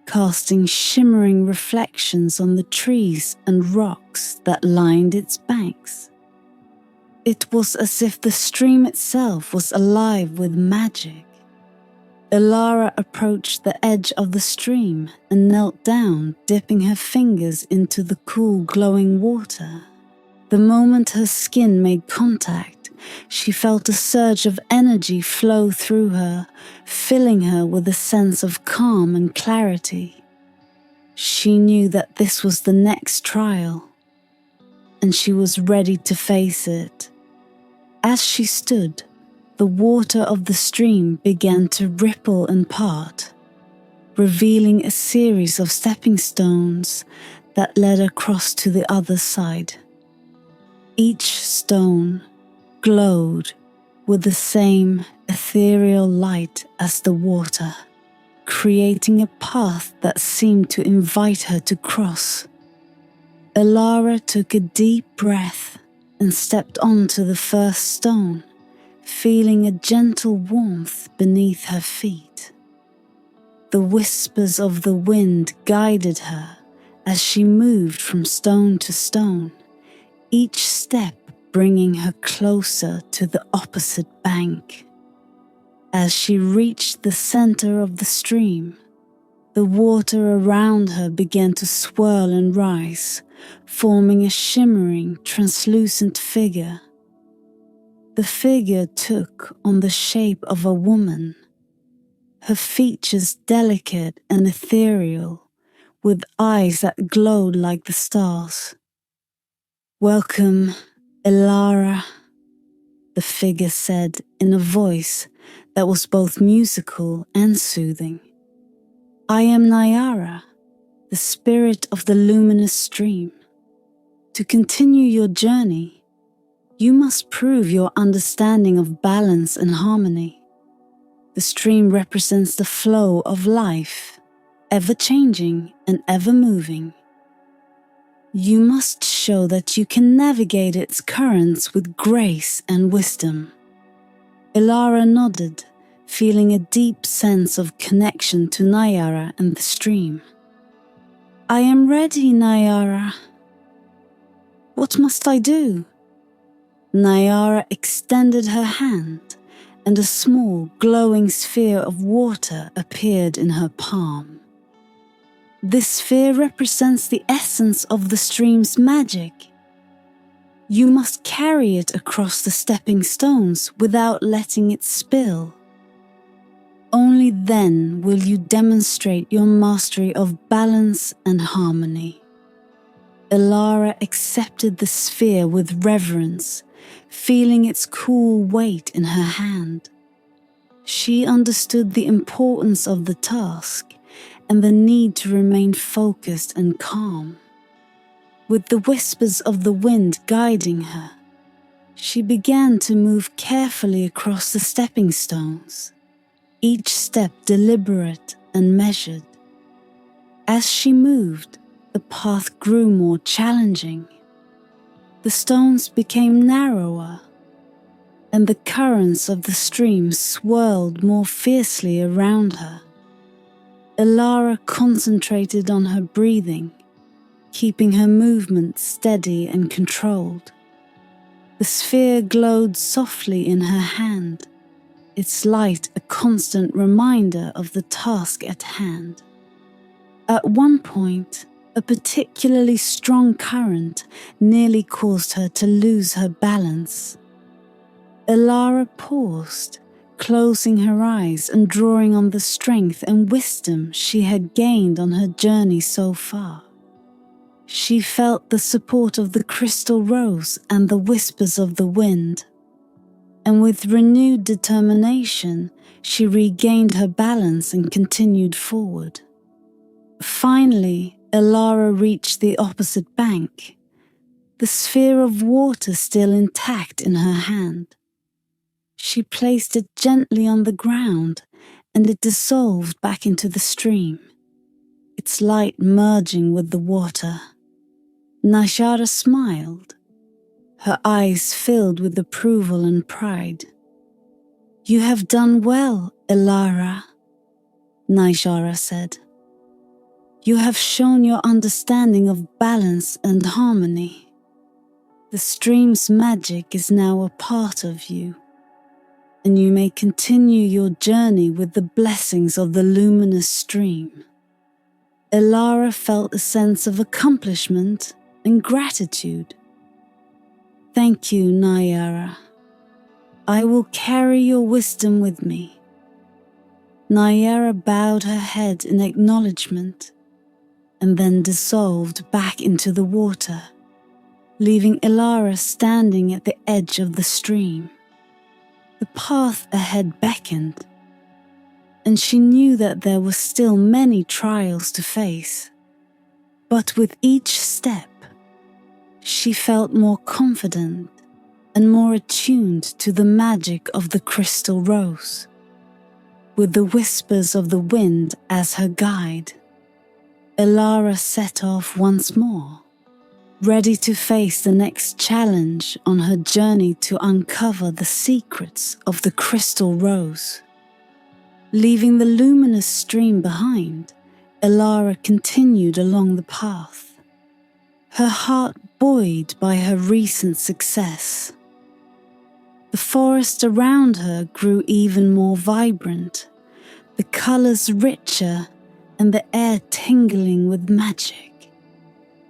casting shimmering reflections on the trees and rocks that lined its banks. It was as if the stream itself was alive with magic. Elara approached the edge of the stream and knelt down, dipping her fingers into the cool, glowing water. The moment her skin made contact, she felt a surge of energy flow through her, filling her with a sense of calm and clarity. She knew that this was the next trial, and she was ready to face it. As she stood, the water of the stream began to ripple and part, revealing a series of stepping stones that led across to the other side. Each stone glowed with the same ethereal light as the water, creating a path that seemed to invite her to cross. Elara took a deep breath and stepped onto the first stone, feeling a gentle warmth beneath her feet. The whispers of the wind guided her as she moved from stone to stone, each step bringing her closer to the opposite bank. As she reached the center of the stream, the water around her began to swirl and rise, forming a shimmering, translucent figure. The figure took on the shape of a woman, her features delicate and ethereal, with eyes that glowed like the stars. "Welcome, Elara," the figure said in a voice that was both musical and soothing. "I am Nyara, the spirit of the luminous stream. To continue your journey, you must prove your understanding of balance and harmony. The stream represents the flow of life, ever-changing and ever-moving. You must show that you can navigate its currents with grace and wisdom." Elara nodded, feeling a deep sense of connection to Nyara and the stream. "I am ready, Nyara. What must I do?" Nyara extended her hand, and a small, glowing sphere of water appeared in her palm. This sphere represents the essence of the stream's magic. You must carry it across the stepping stones without letting it spill. Only then will you demonstrate your mastery of balance and harmony. Elara accepted the sphere with reverence, feeling its cool weight in her hand. She understood the importance of the task and the need to remain focused and calm. With the whispers of the wind guiding her, she began to move carefully across the stepping stones, each step deliberate and measured. As she moved, the path grew more challenging. The stones became narrower, and the currents of the stream swirled more fiercely around her. Elara concentrated on her breathing, keeping her movement steady and controlled. The sphere glowed softly in her hand, its light a constant reminder of the task at hand. At one point, a particularly strong current nearly caused her to lose her balance. Elara paused, closing her eyes and drawing on the strength and wisdom she had gained on her journey so far. She felt the support of the crystal rose and the whispers of the wind, and with renewed determination, she regained her balance and continued forward. Finally, Elara reached the opposite bank, the sphere of water still intact in her hand. She placed it gently on the ground, and it dissolved back into the stream, its light merging with the water. Najara smiled, her eyes filled with approval and pride. "You have done well, Elara," Najara said. "You have shown your understanding of balance and harmony. The stream's magic is now a part of you, and you may continue your journey with the blessings of the luminous stream." Elara felt a sense of accomplishment and gratitude. "Thank you, Nayara. I will carry your wisdom with me." Nayara bowed her head in acknowledgement and then dissolved back into the water, leaving Elara standing at the edge of the stream. The path ahead beckoned, and she knew that there were still many trials to face. But with each step, she felt more confident and more attuned to the magic of the crystal rose. With the whispers of the wind as her guide, Elara set off once more, ready to face the next challenge on her journey to uncover the secrets of the crystal rose. Leaving the luminous stream behind, Elara continued along the path, her heart buoyed by her recent success. The forest around her grew even more vibrant, the colors richer and the air tingling with magic.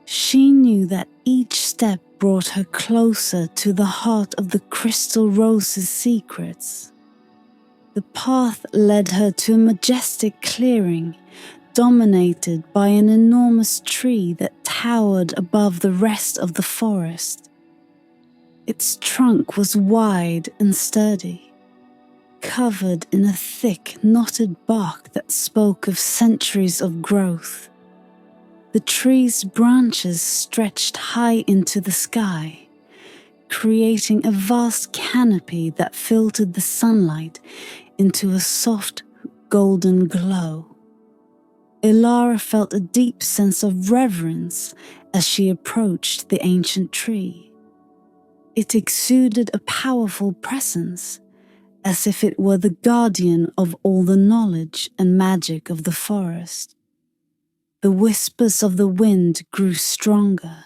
She knew that each step brought her closer to the heart of the crystal rose's secrets. The path led her to a majestic clearing, dominated by an enormous tree that towered above the rest of the forest. Its trunk was wide and sturdy, covered in a thick, knotted bark that spoke of centuries of growth. The tree's branches stretched high into the sky, creating a vast canopy that filtered the sunlight into a soft, golden glow. Elara felt a deep sense of reverence as she approached the ancient tree. It exuded a powerful presence, as if it were the guardian of all the knowledge and magic of the forest. The whispers of the wind grew stronger,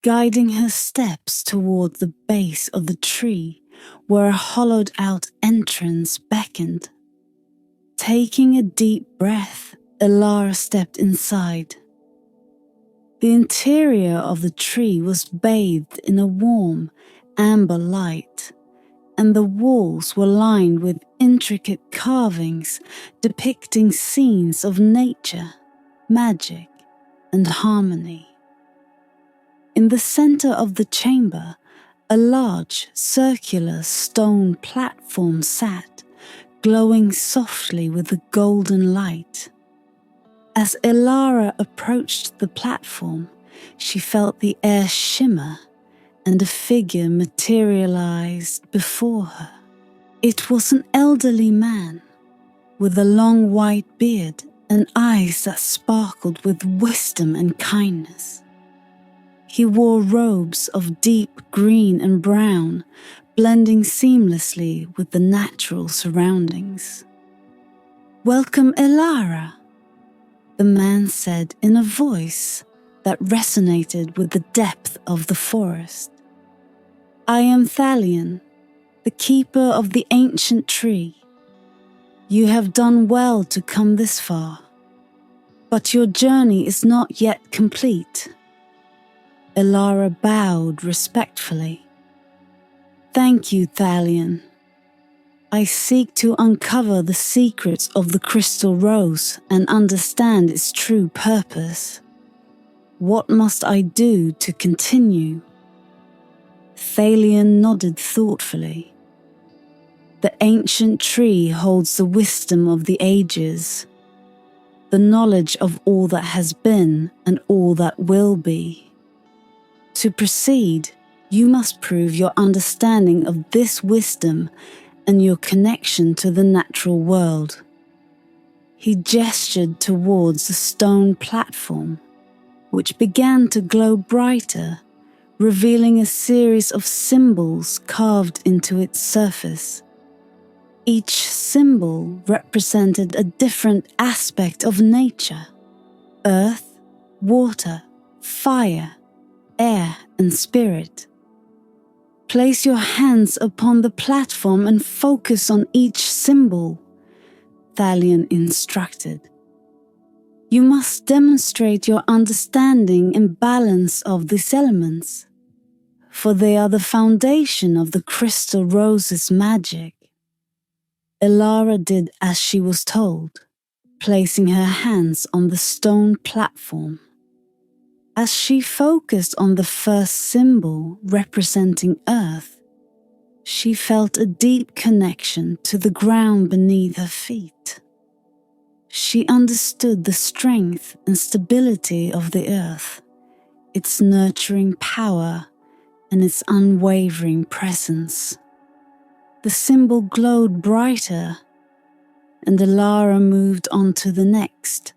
guiding her steps toward the base of the tree where a hollowed-out entrance beckoned. Taking a deep breath, Elara stepped inside. The interior of the tree was bathed in a warm, amber light, and the walls were lined with intricate carvings depicting scenes of nature, magic, and harmony. In the center of the chamber, A large, circular stone platform sat, glowing softly with a golden light. As Ilara approached the platform, she felt the air shimmer and a figure materialized before her. It was an elderly man with a long white beard and eyes that sparkled with wisdom and kindness. He wore robes of deep green and brown, blending seamlessly with the natural surroundings. "Welcome, Ilara," the man said in a voice that resonated with the depth of the forest. "I am Thalion, the keeper of the ancient tree. You have done well to come this far, but your journey is not yet complete." Ilara bowed respectfully. "Thank you, Thalion. I seek to uncover the secrets of the crystal rose and understand its true purpose. What must I do to continue?" Thalion nodded thoughtfully. "The ancient tree holds the wisdom of the ages, the knowledge of all that has been and all that will be. To proceed, you must prove your understanding of this wisdom and your connection to the natural world." He gestured towards the stone platform, which began to glow brighter, revealing a series of symbols carved into its surface. Each symbol represented a different aspect of nature: earth, water, fire, air, and spirit. "Place your hands upon the platform and focus on each symbol," Thalion instructed. "You must demonstrate your understanding and balance of these elements, for they are the foundation of the crystal rose's magic." Ilara did as she was told, placing her hands on the stone platform. As she focused on the first symbol representing earth, she felt a deep connection to the ground beneath her feet. She understood the strength and stability of the earth, its nurturing power, and its unwavering presence. The symbol glowed brighter, and Ilara moved on to the next,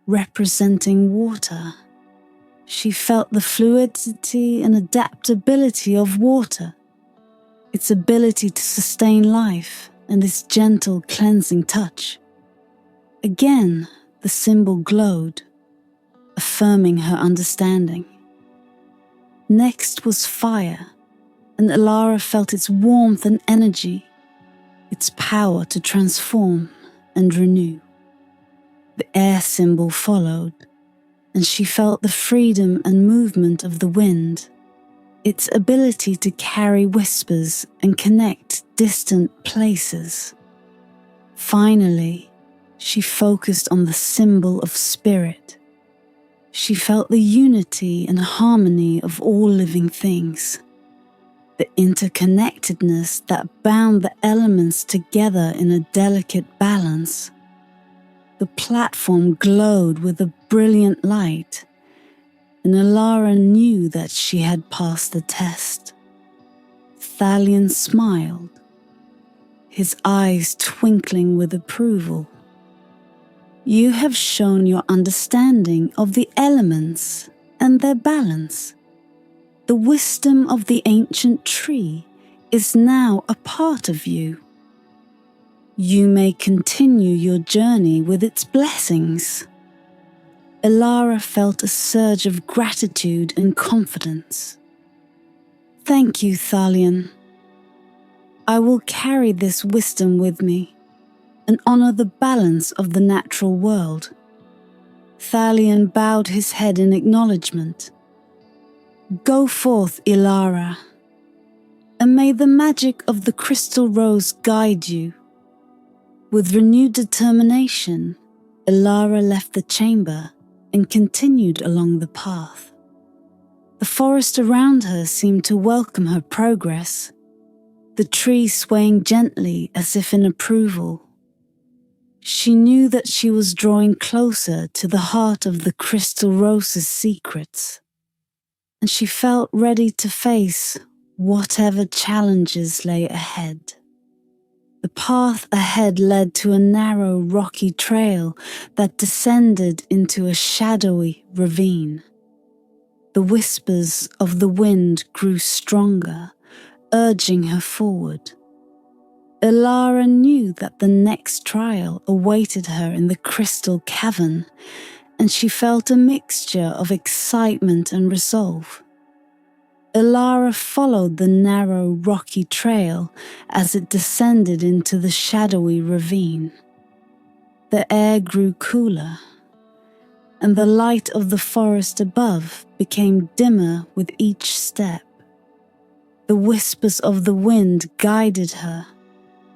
representing water. She felt the fluidity and adaptability of water, its ability to sustain life, and its gentle cleansing touch. Again, the symbol glowed, affirming her understanding. Next was fire, and Ilara felt its warmth and energy, its power to transform and renew. The air symbol followed, and she felt the freedom and movement of the wind, its ability to carry whispers and connect distant places. Finally, she focused on the symbol of spirit. She felt the unity and harmony of all living things, the interconnectedness that bound the elements together in a delicate balance. The platform glowed with a brilliant light, and Ilara knew that she had passed the test. Thalion smiled, his eyes twinkling with approval. "You have shown your understanding of the elements and their balance. The wisdom of the ancient tree is now a part of you. You may continue your journey with its blessings." Ilara felt a surge of gratitude and confidence. "Thank you, Thalion. I will carry this wisdom with me and honor the balance of the natural world." Thalion bowed his head in acknowledgement. "Go forth, Ilara, and may the magic of the crystal rose guide you." With renewed determination, Ilara left the chamber and continued along the path. The forest around her seemed to welcome her progress, the trees swaying gently as if in approval. She knew that she was drawing closer to the heart of the crystal rose's secrets, and she felt ready to face whatever challenges lay ahead. The path ahead led to a narrow, rocky trail that descended into a shadowy ravine. The whispers of the wind grew stronger, urging her forward. Elara knew that the next trial awaited her in the crystal cavern, and she felt a mixture of excitement and resolve. Elara followed the narrow, rocky trail as it descended into the shadowy ravine. The air grew cooler, and the light of the forest above became dimmer with each step. The whispers of the wind guided her,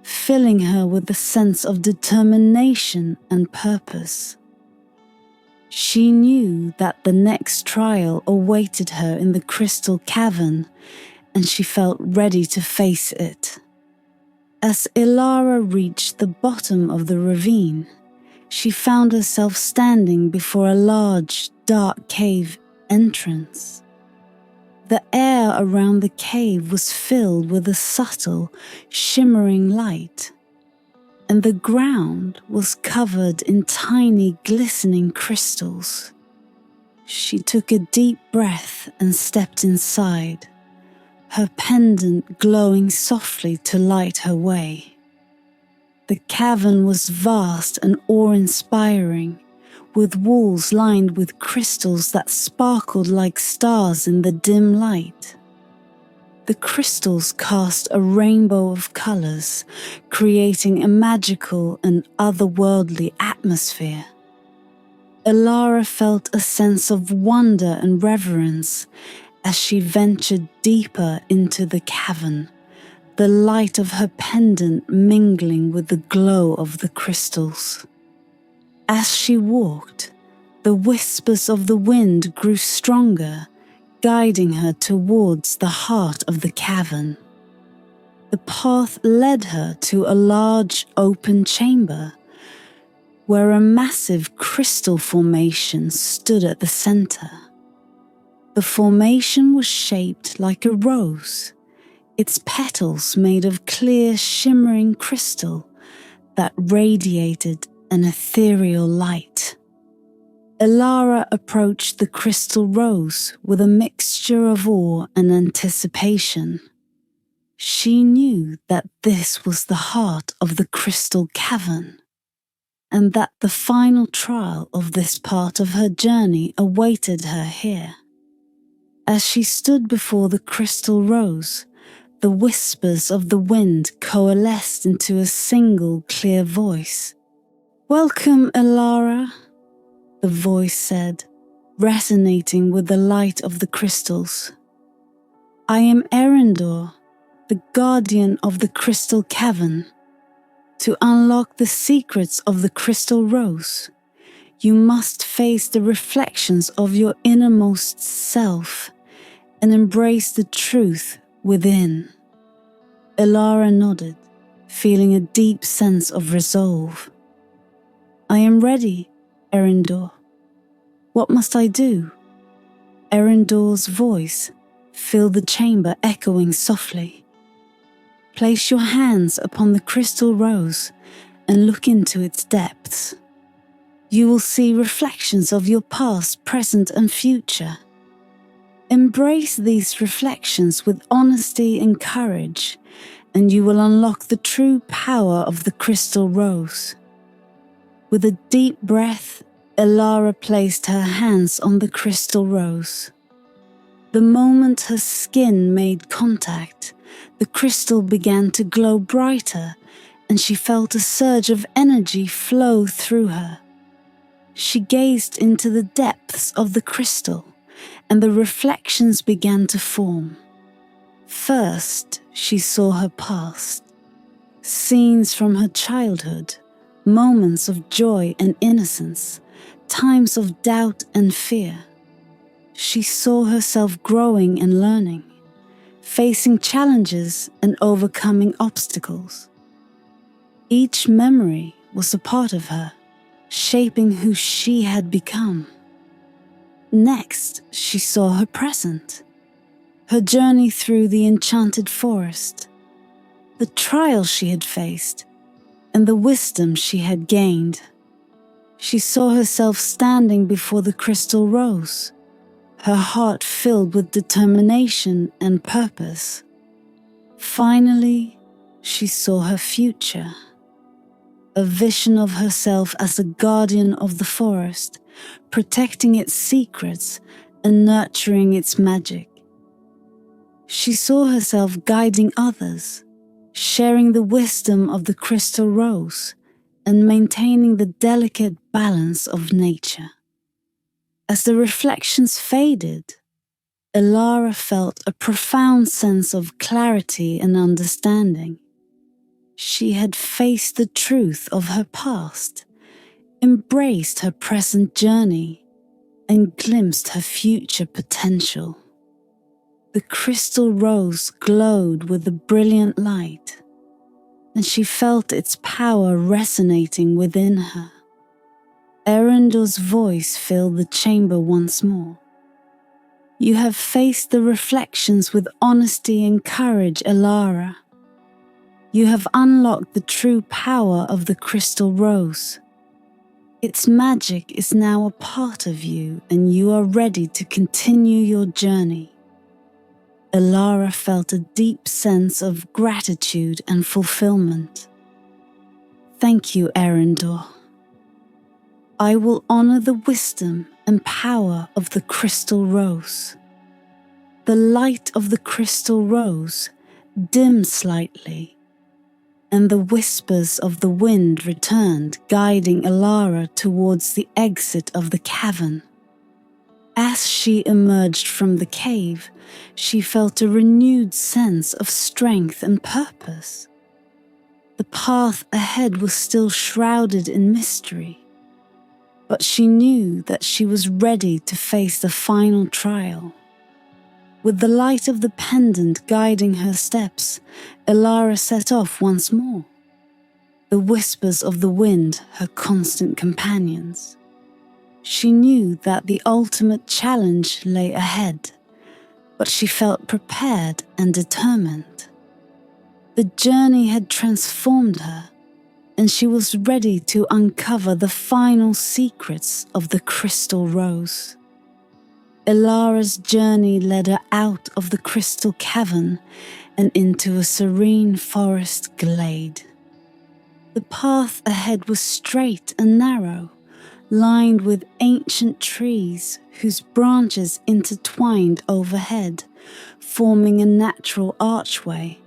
filling her with a sense of determination and purpose. She knew that the next trial awaited her in the crystal cavern, and she felt ready to face it. As Elara reached the bottom of the ravine, she found herself standing before a large, dark cave entrance. The air around the cave was filled with a subtle, shimmering light, and the ground was covered in tiny, glistening crystals. She took a deep breath and stepped inside, her pendant glowing softly to light her way. The cavern was vast and awe-inspiring, with walls lined with crystals that sparkled like stars in the dim light. The crystals cast a rainbow of colors, creating a magical and otherworldly atmosphere. Elara felt a sense of wonder and reverence as she ventured deeper into the cavern, the light of her pendant mingling with the glow of the crystals. As she walked, the whispers of the wind grew stronger, guiding her towards the heart of the cavern. The path led her to a large open chamber, where a massive crystal formation stood at the center. The formation was shaped like a rose, its petals made of clear, shimmering crystal that radiated an ethereal light. Elara approached the crystal rose with a mixture of awe and anticipation. She knew that this was the heart of the crystal cavern, and that the final trial of this part of her journey awaited her here. As she stood before the crystal rose, the whispers of the wind coalesced into a single clear voice. "Welcome, Elara," the voice said, resonating with the light of the crystals. "I am Erendor, the guardian of the crystal cavern. To unlock the secrets of the crystal rose, you must face the reflections of your innermost self and embrace the truth within." Elara nodded, feeling a deep sense of resolve. "I am ready, Erendor. What must I do?" Erendor's voice filled the chamber, echoing softly. "Place your hands upon the crystal rose and look into its depths. You will see reflections of your past, present, and future. Embrace these reflections with honesty and courage, and you will unlock the true power of the crystal rose." With a deep breath, Elara placed her hands on the crystal rose. The moment her skin made contact, the crystal began to glow brighter, and she felt a surge of energy flow through her. She gazed into the depths of the crystal, and the reflections began to form. First, she saw her past, scenes from her childhood, moments of joy and innocence, times of doubt and fear. she saw herself growing and learning, facing challenges and overcoming obstacles. Each memory was a part of her, shaping who she had become. Next, she saw her present, her journey through the enchanted forest, the trials she had faced, and the wisdom she had gained. She saw herself standing before the crystal rose, her heart filled with determination and purpose. Finally, she saw her future, a vision of herself as a guardian of the forest, protecting its secrets and nurturing its magic. She saw herself guiding others, sharing the wisdom of the crystal rose, and maintaining the delicate balance of nature. As the reflections faded, Elara felt a profound sense of clarity and understanding. She had faced the truth of her past, embraced her present journey, and glimpsed her future potential. The crystal rose glowed with a brilliant light, and she felt its power resonating within her. Erendor's voice filled the chamber once more. You have faced the reflections with honesty and courage, Elara. You have unlocked the true power of the crystal rose. Its magic is now a part of you, and you are ready to continue your journey. Elara felt a deep sense of gratitude and fulfillment. Thank you, Erendor. I will honor the wisdom and power of the crystal rose. The light of the crystal rose dimmed slightly, and the whispers of the wind returned, guiding Elara towards the exit of the cavern. As she emerged from the cave, she felt a renewed sense of strength and purpose. The path ahead was still shrouded in mystery, but she knew that she was ready to face the final trial. With the light of the pendant guiding her steps, Elara set off once more, the whispers of the wind her constant companions. She knew that the ultimate challenge lay ahead, but she felt prepared and determined. The journey had transformed her, and she was ready to uncover the final secrets of the crystal rose. Elara's journey led her out of the crystal cavern and into a serene forest glade. The path ahead was straight and narrow, lined with ancient trees whose branches intertwined overhead, forming a natural archway.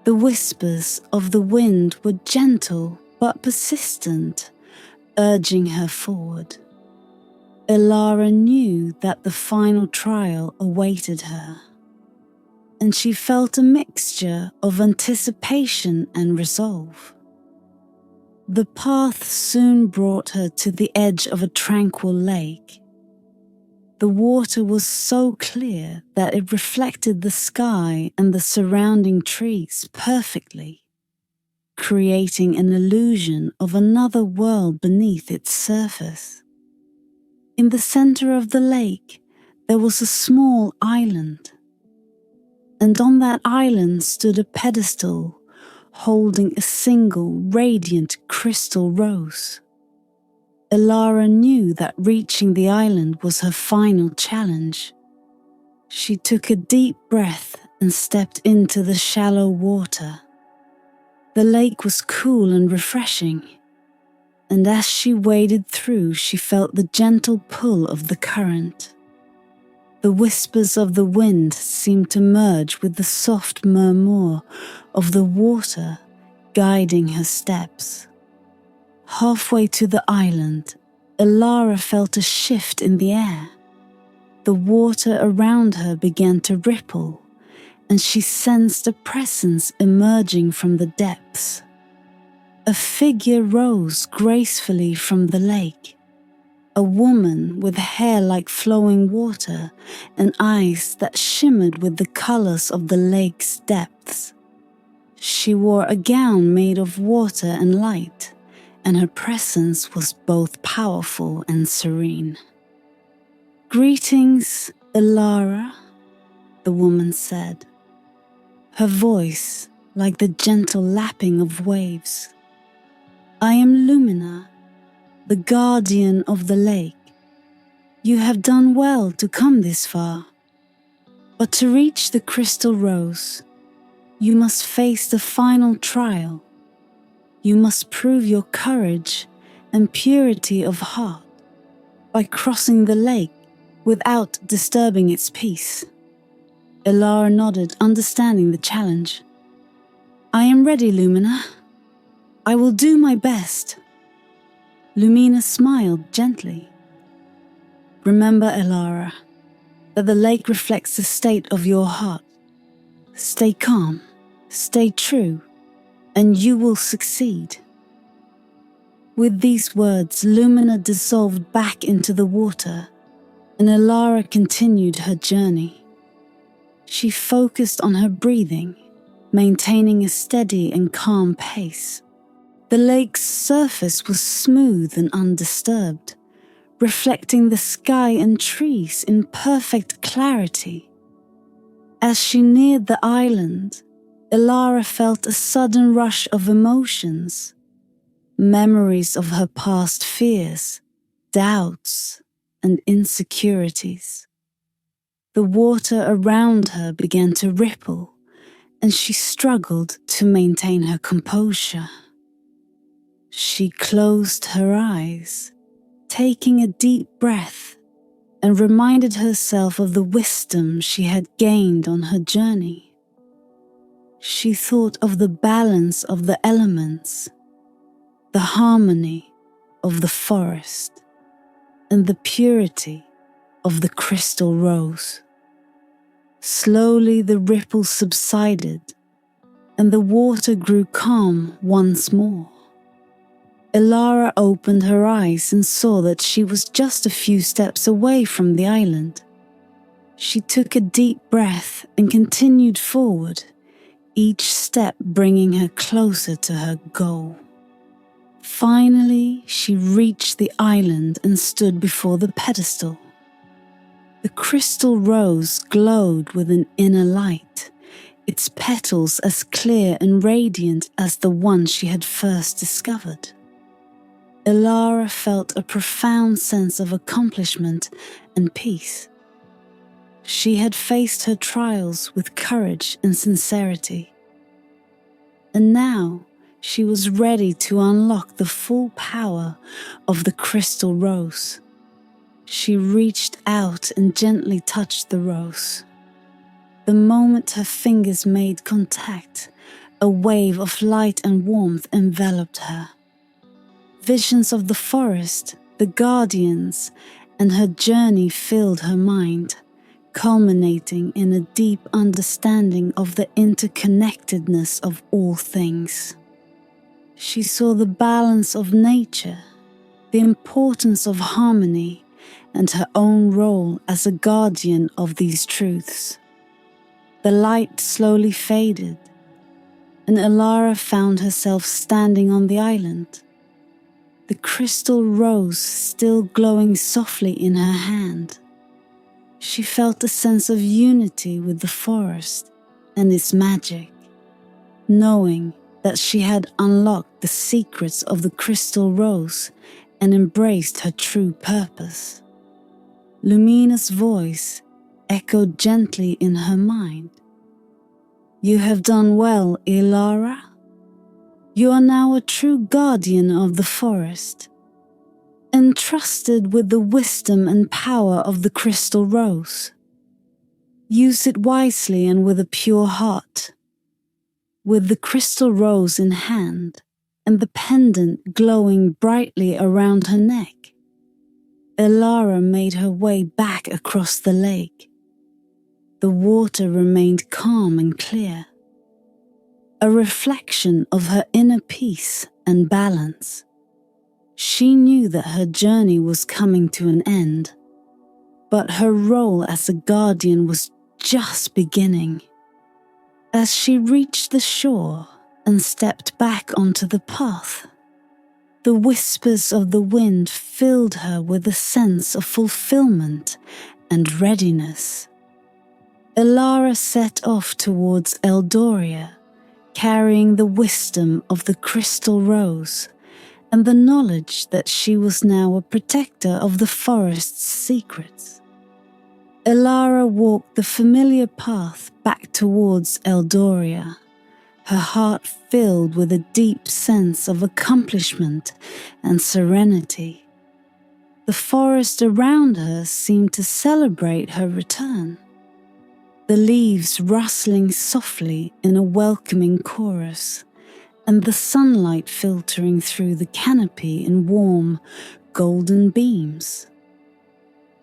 The whispers of the wind were gentle but persistent, urging her forward. Elara knew that the final trial awaited her, and she felt a mixture of anticipation and resolve. The path soon brought her to the edge of a tranquil lake. The water was so clear that it reflected the sky and the surrounding trees perfectly, creating an illusion of another world beneath its surface. In the center of the lake, there was a small island, and on that island stood a pedestal holding a single radiant crystal rose. Elara knew that reaching the island was her final challenge. She took a deep breath and stepped into the shallow water. The lake was cool and refreshing, and as she waded through, she felt the gentle pull of the current. The whispers of the wind seemed to merge with the soft murmur of the water, guiding her steps. Halfway to the island, Elara felt a shift in the air. The water around her began to ripple, and she sensed a presence emerging from the depths. A figure rose gracefully from the lake, a woman with hair like flowing water and eyes that shimmered with the colors of the lake's depths. She wore a gown made of water and light, and her presence was both powerful and serene. "Greetings, Elara," the woman said, her voice like the gentle lapping of waves. "I am Lumina, the guardian of the lake. You have done well to come this far. But to reach the crystal rose, you must face the final trial. You must prove your courage and purity of heart by crossing the lake without disturbing its peace." Elara nodded, understanding the challenge. "I am ready, Lumina. I will do my best." Lumina smiled gently. "Remember, Elara, that the lake reflects the state of your heart. Stay calm, stay true, and you will succeed." With these words, Lumina dissolved back into the water, and Elara continued her journey. She focused on her breathing, maintaining a steady and calm pace. The lake's surface was smooth and undisturbed, reflecting the sky and trees in perfect clarity. As she neared the island, Elara felt a sudden rush of emotions, memories of her past fears, doubts, and insecurities. The water around her began to ripple, and she struggled to maintain her composure. She closed her eyes, taking a deep breath, and reminded herself of the wisdom she had gained on her journey. She thought of the balance of the elements, the harmony of the forest, and the purity of the crystal rose. Slowly the ripples subsided, and the water grew calm once more. Elara opened her eyes and saw that she was just a few steps away from the island. She took a deep breath and continued forward, each step bringing her closer to her goal. Finally, she reached the island and stood before the pedestal. The crystal rose glowed with an inner light, its petals as clear and radiant as the one she had first discovered. Elara felt a profound sense of accomplishment and peace. She had faced her trials with courage and sincerity, and now she was ready to unlock the full power of the crystal rose. She reached out and gently touched the rose. The moment her fingers made contact, a wave of light and warmth enveloped her. Visions of the forest, the guardians, and her journey filled her mind, culminating in a deep understanding of the interconnectedness of all things. She saw the balance of nature, the importance of harmony, and her own role as a guardian of these truths. The light slowly faded, and Elara found herself standing on the island, the crystal rose still glowing softly in her hand. She felt a sense of unity with the forest and its magic, knowing that she had unlocked the secrets of the crystal rose and embraced her true purpose. Lumina's voice echoed gently in her mind. "You have done well, Elara. You are now a true guardian of the forest, entrusted with the wisdom and power of the crystal rose. Use it wisely and with a pure heart." With the crystal rose in hand and the pendant glowing brightly around her neck, Elara made her way back across the lake. The water remained calm and clear, a reflection of her inner peace and balance. She knew that her journey was coming to an end, but her role as a guardian was just beginning. As she reached the shore and stepped back onto the path, the whispers of the wind filled her with a sense of fulfillment and readiness. Elara set off towards Eldoria, carrying the wisdom of the crystal rose and the knowledge that she was now a protector of the forest's secrets. Elara walked the familiar path back towards Eldoria, her heart filled with a deep sense of accomplishment and serenity. The forest around her seemed to celebrate her return, the leaves rustling softly in a welcoming chorus, and the sunlight filtering through the canopy in warm, golden beams.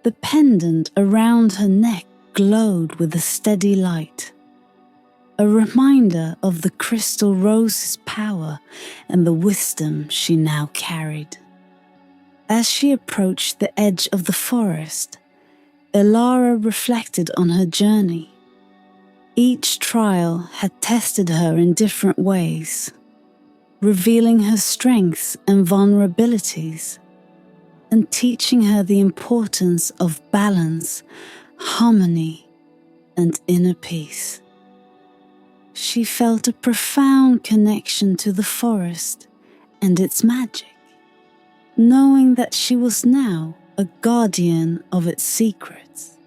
The pendant around her neck glowed with a steady light, a reminder of the crystal rose's power and the wisdom she now carried. As she approached the edge of the forest, Elara reflected on her journey. Each trial had tested her in different ways, revealing her strengths and vulnerabilities, and teaching her the importance of balance, harmony, and inner peace. She felt a profound connection to the forest and its magic, knowing that she was now a guardian of its secrets.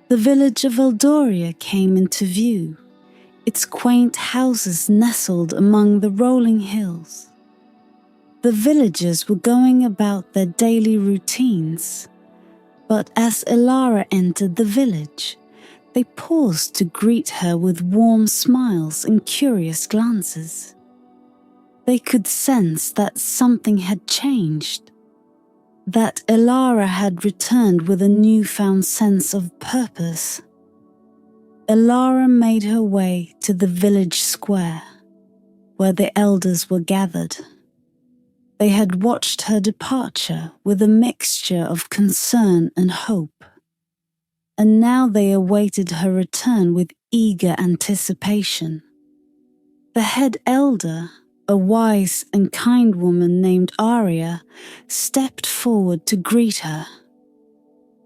The village of Eldoria came into view, its quaint houses nestled among the rolling hills. The villagers were going about their daily routines, but as Elara entered the village, they paused to greet her with warm smiles and curious glances. They could sense that something had changed, that Elara had returned with a newfound sense of purpose. Elara made her way to the village square, where the elders were gathered. They had watched her departure with a mixture of concern and hope, and now they awaited her return with eager anticipation. The head elder, a wise and kind woman named Arya, stepped forward to greet her.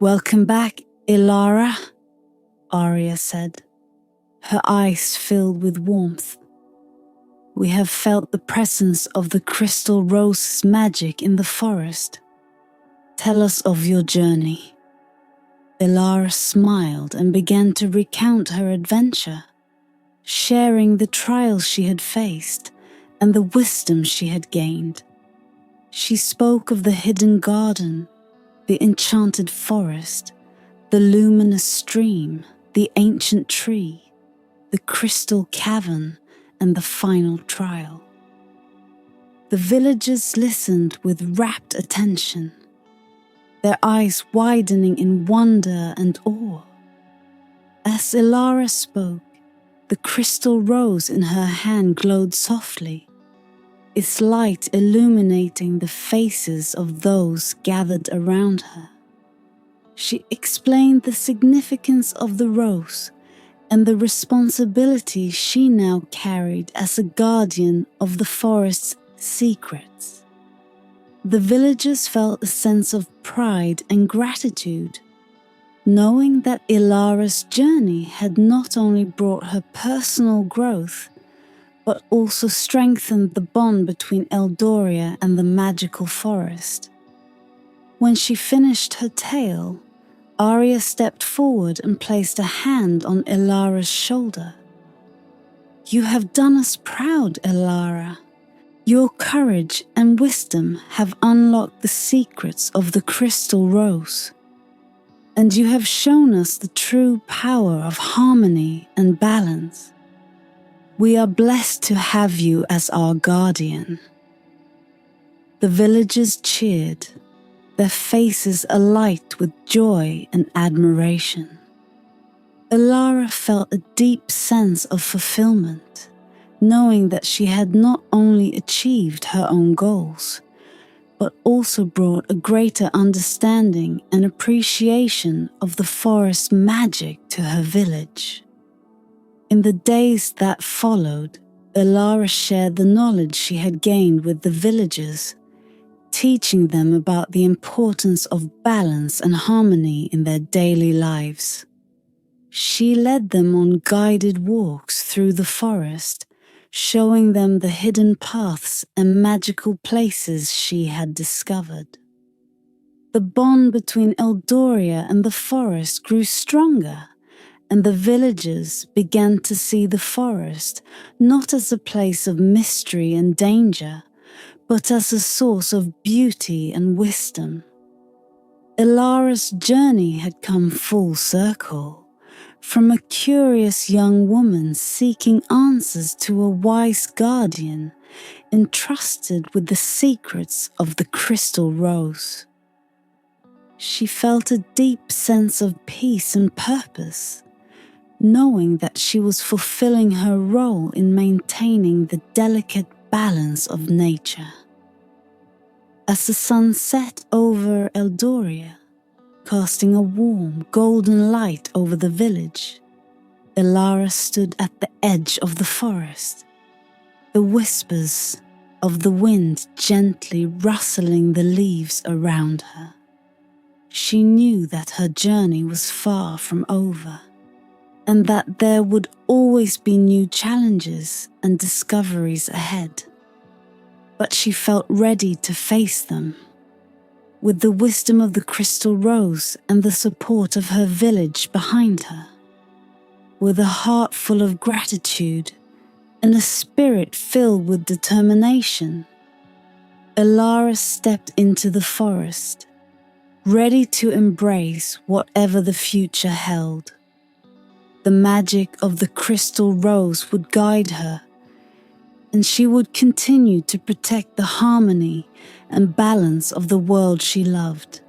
"Welcome back, Elara," Arya said, her eyes filled with warmth. "We have felt the presence of the crystal rose's magic in the forest. Tell us of your journey." Elara smiled and began to recount her adventure, sharing the trials she had faced and the wisdom she had gained. She spoke of the hidden garden, the enchanted forest, the luminous stream, the ancient tree, the crystal cavern, and the final trial. The villagers listened with rapt attention, their eyes widening in wonder and awe. As Elara spoke, the crystal rose in her hand glowed softly, its light illuminating the faces of those gathered around her. She explained the significance of the rose and the responsibility she now carried as a guardian of the forest's secrets. The villagers felt a sense of pride and gratitude, knowing that Elara's journey had not only brought her personal growth, but also strengthened the bond between Eldoria and the magical forest. When she finished her tale, Arya stepped forward and placed a hand on Elara's shoulder. "You have done us proud, Elara. Your courage and wisdom have unlocked the secrets of the crystal rose, and you have shown us the true power of harmony and balance. We are blessed to have you as our guardian." The villagers cheered, their faces alight with joy and admiration. Elara felt a deep sense of fulfillment, knowing that she had not only achieved her own goals, but also brought a greater understanding and appreciation of the forest's magic to her village. In the days that followed, Elara shared the knowledge she had gained with the villagers, teaching them about the importance of balance and harmony in their daily lives. She led them on guided walks through the forest, showing them the hidden paths and magical places she had discovered. The bond between Eldoria and the forest grew stronger, and the villagers began to see the forest not as a place of mystery and danger, but as a source of beauty and wisdom. Elara's journey had come full circle, from a curious young woman seeking answers to a wise guardian entrusted with the secrets of the crystal rose. She felt a deep sense of peace and purpose, knowing that she was fulfilling her role in maintaining the delicate balance of nature. As the sun set over Eldoria, casting a warm, golden light over the village, Elara stood at the edge of the forest, the whispers of the wind gently rustling the leaves around her. She knew that her journey was far from over, and that there would always be new challenges and discoveries ahead. But she felt ready to face them. With the wisdom of the crystal rose and the support of her village behind her. With a heart full of gratitude and a spirit filled with determination, Elara stepped into the forest, ready to embrace whatever the future held. The magic of the crystal rose would guide her, and she would continue to protect the harmony and balance of the world she loved.